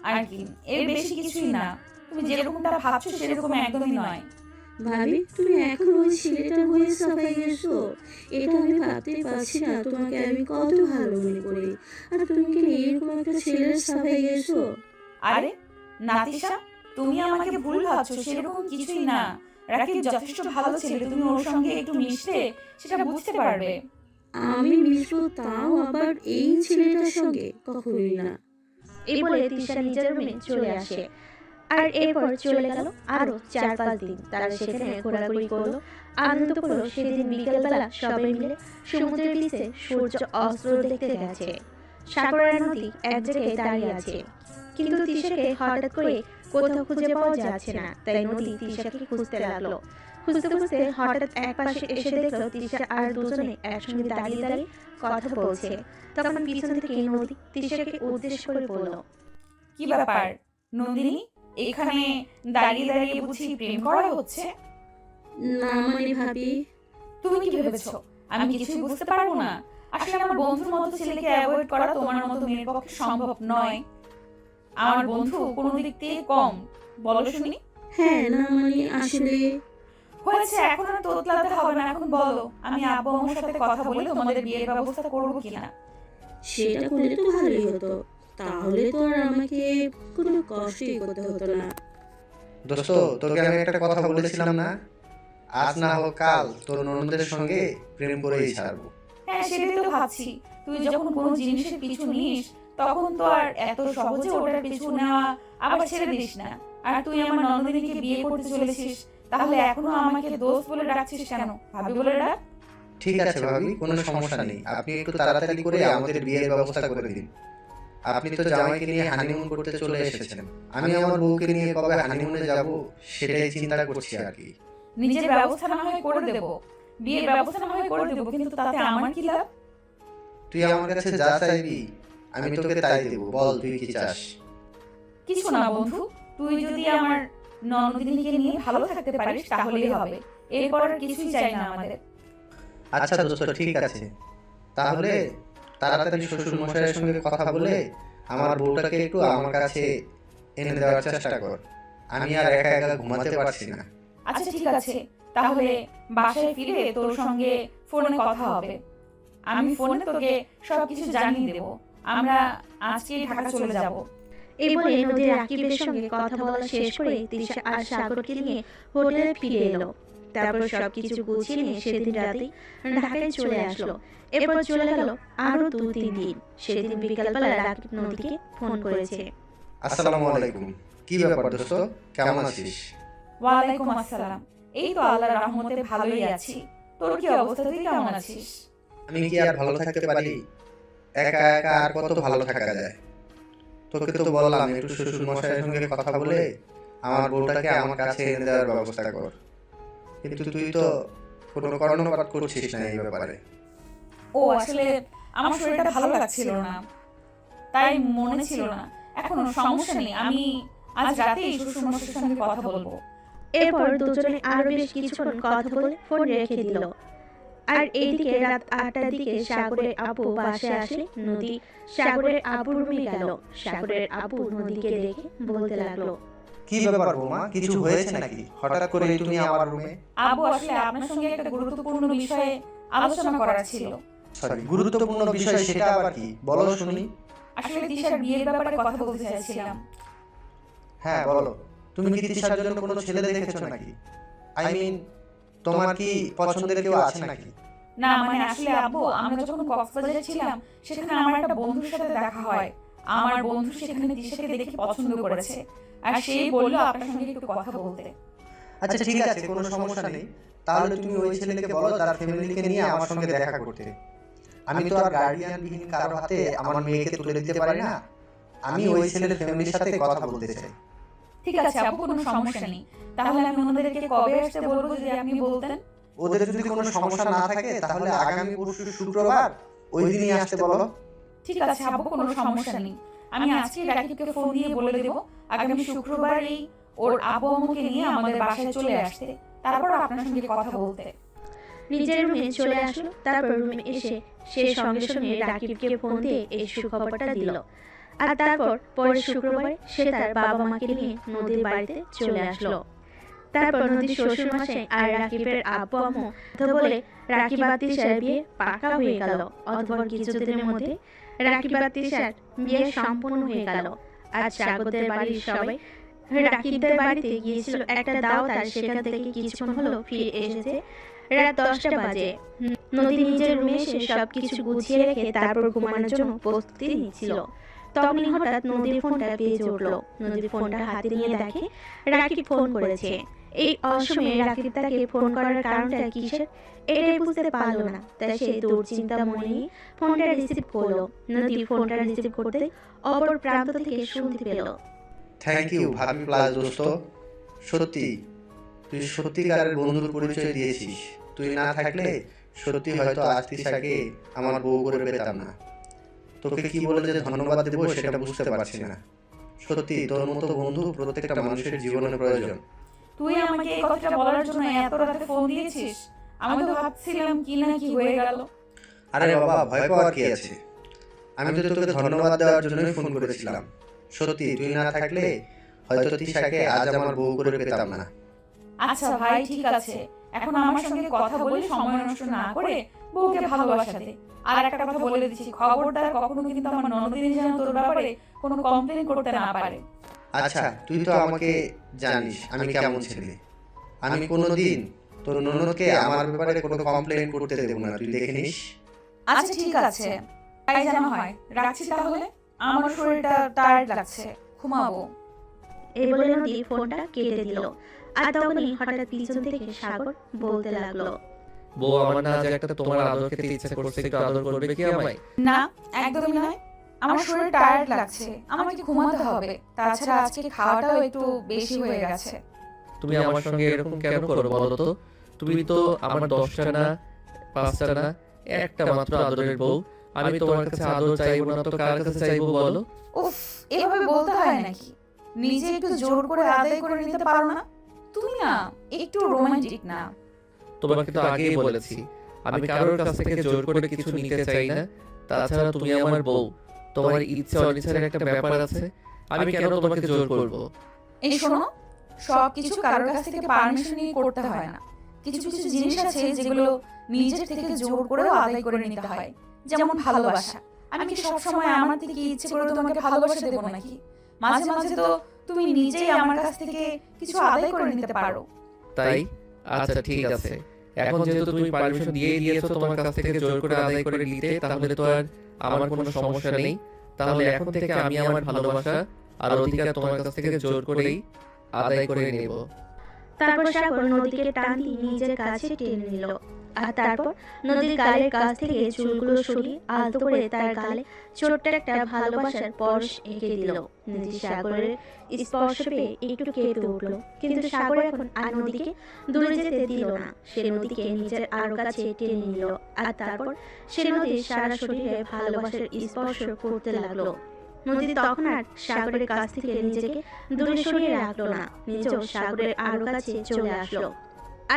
আর কি, এর বেশি কিছুই না। তুমি যেরকমটা ভাবছো সেরকম একদমই নয়। ভাবি, তুমি এখন ওই ছেলেটার হয়ে সাফাই গেছো? এটা আমি ভাবতেই পারছি না তোমাকে আমি কত ভালো মনে করি, আর তুমি কি এরকম একটা ছেলের সাফাই গেছো? আরে নাতিশা, তুমি আমাকে ভুল ভাবছো, সেরকম কিছুই না। রাকিব যথেষ্ট ভালো ছেলে, তুমি ওর সঙ্গে একটু মিশলে সেটা বুঝতে পারবে। আমি মিশবো, তাও আবার এই ছেলেটার সঙ্গে? কখনোই না। এই বলে তিশা নিজের রুমে চলে আসে। আর এরপর চলে গেল আরো 4-5 দিন। তারা সেখানে ঘোরাঘুরি করলো, আনন্দ করলো। সেদিন বিকেলবেলা সবাই মিলে সমুদ্রের বিচে সূর্য অস্ত দেখতে গেছে। সাগর আর নদী এক জায়গায় দাঁড়িয়ে আছে, কিন্তু তিশাকে হঠাৎ করে কোথাও খুঁজে পাওয়া যাচ্ছে না। তাই নদী তিশাকে খুঁজতে লাগলো। খুঁজতে খুঁজতে হঠাৎ এক পাশে এসে দেখলো তিশা আর দুজনে একসঙ্গে দাঁড়িয়ে দাঁড়িয়ে কথা বলছে। তখন পিছন থেকে নদী তিশাকে উদ্দেশ্য করে বলল, কি ব্যাপার নন্দিনী, এখানে দাঁড়িয়ে দাঁড়িয়ে বুঝি প্রেম করা হচ্ছে? না মানে ভাবি, তুমি কি ভেবেছো আমি কিছুই বুঝতে পারবো না? আসলে আমার বন্ধুর মতো ছেলেকে অ্যাভয়েড করা তোমার মতো মেয়ের পক্ষে সম্ভব নয়। আমার বন্ধু কোনো দিক থেকে কম বলো শুনি? হ্যাঁ না মানে আসলে হয়েছে, এখন আর তোতলাতে হবে না। এখন বলো, আমি আব্বু আম্মুর সাথে কথা বলে তোমাদের বিয়ের ব্যবস্থা করবো কিনা। সেটা করলে তো ভালোই হতো, তাহলে তো আর আমাকে কোনো কষ্টই করতে হতো না। দোস্ত, তোকে আমি একটা কথা বলেছিলাম না, আজ না হোক কাল তোর ননদের সঙ্গে প্রেম করেই ছাড়বো। হ্যাঁ, সেটাই তো ভাবছি। তুই যখন কোনো জিনিসের পিছু নিস তখন তো আর এত সহজে ওটার পিছু নেওয়া আবার ছেড়ে দিস না। আর তুই আমার নন্দিনীকে বিয়ে করতে চলেছিস, তাহলে এখনো আমাকে দোস্ত বলে ডাকছিস কেন? ভাবি বলে ডাক। ঠিক আছে ভাবি, কোনো সমস্যা নেই, আপনি একটু তাড়াতাড়ি করে আমাদের বিয়ের ব্যবস্থা করে দিন। আপনি তো জামাইকে নিয়ে হানিমুন করতে চলে এসেছেন, আমি আমার বউকে নিয়ে কবে হানিমুনে যাব সেটাই চিন্তা করছি আর কি। নিজের ব্যবস্থা না হয় করে দেবো, বিয়ের ব্যবস্থা না হয় করে দেবো, কিন্তু তাতে আমার কি লাভ? তুই আমার কাছে যা চাইবি আমি তোকে তাই দেবো, বল তুই কি চাস? কিছু না বন্ধু, তুই যদি আমার নন্দিনীকে নিয়ে ভালো থাকতে পারিস তাহলেই হবে। এরপর আর কিছুই চাই না আমাদের। আচ্ছা দোস্ত, ঠিক আছে, তাহলে তাড়াতাড়ি শ্বশুর মশাইয়ের সঙ্গে কথা বলে আমার বউটাকে একটু আমার কাছে এনে দেওয়ার চেষ্টা কর, আমি আর একা একা ঘুমাতে পারছি না। আচ্ছা ঠিক আছে, তাহলে বাসায় ফিরে তোর সঙ্গে ফোনে কথা হবে। আমি ফোনে তোকে সবকিছু জানিয়ে দেবো। আমরা আজকেই ঢাকা চলে যাব। এই বলে নদী রাকিবের সঙ্গে কথা বলা শেষ করে তিশা আর সাগরকে নিয়ে হোটেলে ফিরে এলো। তারপর সবকিছু গুছিয়ে নিয়ে সেদিন রাতেই ঢাকায় চলে আসলো। এরপর চলে গেল আরো 2-3 দিন। সেদিন বিকালবেলা রাকিব নদীকে ফোন করেছে। আসসালামু আলাইকুম, কি ব্যাপার দোস্ত, কেমন আছিস? ওয়ালাইকুম আসসালাম। এই তো আল্লাহর রহমতে ভালোই আছি। তোর কি অবস্থা, তুই কেমন আছিস? আমি কি আর ভালো থাকতে পারি? একা একা আর কত ভালো থাকা যায়? তোকে তো বললাম একটু শ্বশুর মশাইয়ের সঙ্গে কথা বলে আমার বউটাকে আমার কাছে এনে দেওয়ার ব্যবস্থা কর, কিন্তু তুই তো কোনো কর্ণপাত করছিস না এই ব্যাপারে। ও আসলে আমার শরীরটা ভালো লাগছিল না, তাই মনে ছিল না। এখন সমস্যা নেই, আমি আজ রাতেই শ্বশুরমশাইয়ের সঙ্গে কথা বলবো। এরপর দুজনে আরো বেশ কিছুক্ষণ কথা বলে ফোন রেখে দিল। আর এইদিকে রাত 8টার দিকে সাগরের আব্বু বাসায় আসলে নদী সাগরের আব্বুর রুমে গেল। সাগরের আব্বু নদীকে দেখে বলতে লাগলো, কি ব্যাপার বৌমা, কিছু হয়েছে নাকি? হঠাৎ করে তুমি আমার রুমে? আব্বু আসলে আপনার সঙ্গে একটা গুরুত্বপূর্ণ বিষয়ে আলোচনা করার ছিল। সরি, গুরুত্বপূর্ণ বিষয় সেটা আবার কি, বলো শুনি। আসলে তিশার বিয়ের ব্যাপারে কথা বলতে চাইছিলাম। হ্যাঁ বলো, তুমি কি তিশার জন্য কোনো ছেলে দেখেছো নাকি? আই মিন, তোমার কি পছন্দের কেউ আছে নাকি? না মানে আসলে আব্বু, আমরা যখন কক্সবাজারে ছিলাম সেখানে আমার একটা বন্ধুর সাথে দেখা হয়। আমার বন্ধু সেখানে তিশাকে দেখে পছন্দ করেছে, আর সেই বললো আপনার সঙ্গে একটু কথা বলতে। আচ্ছা ঠিক আছে, কোনো সমস্যা নেই, তাহলে তুমি ওই ছেলেকে বলো তার ফ্যামিলিকে নিয়ে আমার সঙ্গে দেখা করতে। আমি তো আর গার্ডিয়ানবিহীন কারো হাতে আমার মেয়েকে তুলে দিতে পারি না, আমি ওই ছেলের ফ্যামিলির সাথে কথা বলতে চাই। ঠিক আছে আব্বু, কোনো সমস্যা নেই। তাহলে আমি ওনাদেরকে কবে আসতে বলবো যদি আপনি বলতেন? ওদের যদি কোনো সমস্যা না থাকে তাহলে আগামী পরশু শুক্রবার ওই দিনই আসতে বলো। ঠিক আছে আব্বু, কোনো সমস্যা নেই। আমি আজকে রাকিবকে ফোন দিয়ে বলে দেবো আগামী শুক্রবারই ওর আব্বু আম্মুকে নিয়ে আমাদের বাসায় চলে আসতে, তারপর আপনার সঙ্গে কথা বলতে। নিজের রুমে চলে আসলো। তারপর রুমে এসে সে সঙ্গে সঙ্গে রাকিবকে ফোন দিয়ে এই সুখবরটা দিল। আর তারপর পরের শুক্রবারে সে তার বাবা মাকে নিয়ে নদীর বাড়িতে চলে আসলো। তারপর নদীর শ্বশুর মশাই আর রাকিবের আব্বু আম্মু কথা বলে রাকিব আর তিশার বিয়ে পাকা হয়ে গেল। অথবা কিছুদিনের মধ্যে রাকিব আর তিশার বিয়ে সম্পূর্ণ হয়ে গেল। আজ স্বাগতের বাড়ির সবাই রাকিবদের বাড়িতে গিয়েছিল একটা দাওয়াত, আর সেখান থেকে কিছুক্ষণ হলো ফিরে এসেছে রাত 10টা বাজে। নদী নিজের রুমে এসে সবকিছু গুছিয়ে রেখে তারপর ঘুমানোর জন্য প্রস্তুতি নিচ্ছিল। তখনই হঠাৎ নদীর ফোনটা বেজে উঠলো। নদীর ফোনটা হাতে নিয়ে দেখে রাকিব ফোন করেছে। এই অসময়ে রাকিব তাকে ফোন করার কারণটা কিসের এটাই বুঝতে পারলো না। তাই সে দুশ্চিন্তা মনে নিয়ে ফোনটা রিসিভ করলো। নদী ফোনটা রিসিভ করতে অপর প্রান্ত থেকে শুনতে পেল, থ্যাংক ইউ ভাবি প্লাস দোস্ত, সত্যি তুই সত্যিকারের বন্ধুর পরিচয় দিয়েছিস। তুই না থাকলে সত্যি হয়তো আজ তিশাকে আমার বউ করে পেতাম না। তোকে কি বলে যে ধন্যবাদ দেবো সেটা বুঝতে পারছি না। সত্যি তোর মতো বন্ধু প্রত্যেকটা মানুষের জীবনে প্রয়োজন। তুই আমাকে এই কথাটা বলার জন্য এত রাতে ফোন দিয়েছিস? আমি তো ভাবছিলাম কি না কি হয়ে গেল। আরে বাবা, ভয় পাওয়ার কি আছে? আমি তো তোকে ধন্যবাদ দেওয়ার জন্যই ফোন করেছিলাম। সত্যি তুই না থাকলে হয়তো তিশাকে আজ আমার বউ করে পেতাম না। আচ্ছা ভাই, ঠিক আছে, এখন আমার সঙ্গে কথা বলে সময় নষ্ট না করে বউকে ভালোবাসা দে। আর একটা কথা বলে দিচ্ছি, খবরদার কখনো কিন্তু আমার ননদিনী যেন তোর ব্যাপারে কোনো কমপ্লেন করতে না পারে। আচ্ছা, তুই তো আমাকে জানিস আমি কেমন ছেলে। আমি কোনোদিন তোর ননদকে আমার ব্যাপারে কোনো কমপ্লেন করতে দেবো না, তুই দেখে নিস। আচ্ছা ঠিক আছে, তাই যেন হয়। রাখছি তাহলে, আমার শরীরটা টায়ার্ড লাগছে, ঘুমাবো। এই বলে নদী ফোনটা কেটে দিল। আর তখনই হঠাৎ পিছন থেকে সাগর বলতে লাগলো, বউ আমার না আজ একটা তোমার আদর খেতে ইচ্ছা করছে, একটু আদর করবে কি আমায়? না, একদমই নয়। আমার শরীর টায়ার্ড লাগছে, আমাকে ঘুমাতে হবে। তাছাড়া আজকে খাওয়াটাও একটু বেশি হয়ে গেছে। তুমি আমার সঙ্গে এরকম কেন করো বলো তো? তুমি তো আমার 10টা না 5টা না একটা মাত্র আদরের বউ। আমি তোমার কাছে আদর চাইবো না তো কার কাছে চাইবো বলো? উফ, এভাবে বলতে হয় নাকি? নিজে একটু জোর করে আদায় করে নিতে পারো না? তুমি না একটু রোমান্টিক না? তোমাকে তো আগেই বলেছি আমি কারোর কাছ থেকে জোর করে কিছু নিতে চাই না। তাছাড়া তুমি আমার বউ, তোমার ইচ্ছা অনিচ্ছার একটা ব্যাপার আছে। আমি কেন তোমাকে জোর করব? এই শোনো, সব কিছু কারোর কাছ থেকে পারমিশন নিয়ে করতে হয় না। কিছু কিছু জিনিস আছে যেগুলো নিজের থেকে জোর করেও আদায় করে নিতে হয়, যেমন ভালোবাসা। আমি কি সবসময় আমার থেকে ইচ্ছে করে তোমাকে ভালোবাসা দেবো নাকি? মাঝে মাঝে তো তুমি নিজেই আমার কাছ থেকে কিছু আদায় করে নিতে পারো। তাই? আচ্ছা ঠিক আছে, এখন যেহেতু তুমি পারমিশন দিয়ে দিয়েছো তোমার কাছ থেকে জোর করে আদায় করে নিতে, তাহলে তো আর আমার কোনো সমস্যা নেই। তাহলে এখন থেকে আমি আমার ভালোবাসা আর অধিকার তোমার কাছ থেকে জোর করেই আদায় করে নেব। তারপর সাগর নদীকে টান দিয়ে নিজের কাছে টেনে নিল। আর তারপর নদীর গালের কাছ থেকে চুলগুলো সরিয়ে আলতো করে তার গালে ছোট্ট একটা ভালোবাসার পরশ এঁকে দিল। নদী সাগরের স্পর্শ পেয়ে একটু কেঁপে উঠল, কিন্তু সাগর এখন আর নদীকে দূরে যেতে দিল না। সে নদীকে নিজের আরো কাছে টেনে নিল। আর তারপর সে নদীর সারা শরীরে ভালোবাসার স্পর্শ করতে লাগলো। নদী তখন আর সাগরের কাছ থেকে নিজেকে দূরে সরিয়ে রাখলো না, নিজেও সাগরের আরো কাছে চলে আসলো।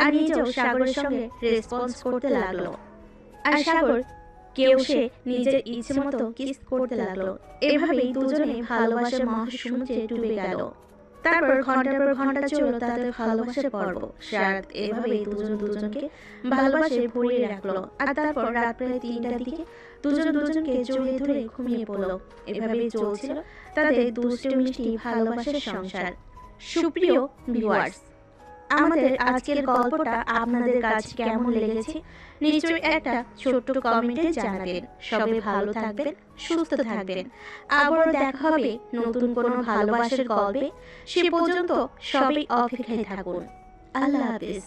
আর নিজেও সাগরের সঙ্গে রেসপন্স করতে লাগলো। আর সাগর কেউ সে নিজের ইচ্ছে মতো কিস করতে লাগলো। এভাবেই দুজনে ভালোবাসার মহাসমুদ্রে ডুবে গেল। তারপর ঘন্টার পর ঘন্টা চলল তাদের ভালোবাসার পর্ব। সারাত এভাবেই দুজন দুজনকে ভালোবাসে ভরিয়ে রাখলো। আর তারপর রাত প্রায় 3টার দিকে দুজন দুজনকে জড়িয়ে ধরে ঘুমিয়ে পড়লো। এভাবেই চলছিল তাদের দুষ্টু মিষ্টি ভালোবাসার সংসার। সুপ্রিয় ভিউয়ার্স, আমাদের আজকের গল্পটা আপনাদের কাছে কেমন লেগেছে নিশ্চয়ই একটা ছোট্ট কমেন্টে জানাবেন। সবাই ভালো থাকবেন, সুস্থ থাকবেন। আবারও দেখা হবে নতুন কোনো ভালোবাসার গল্পে। সে পর্যন্ত সবাই অপেক্ষায় থাকুন। আল্লাহ হাফেজ।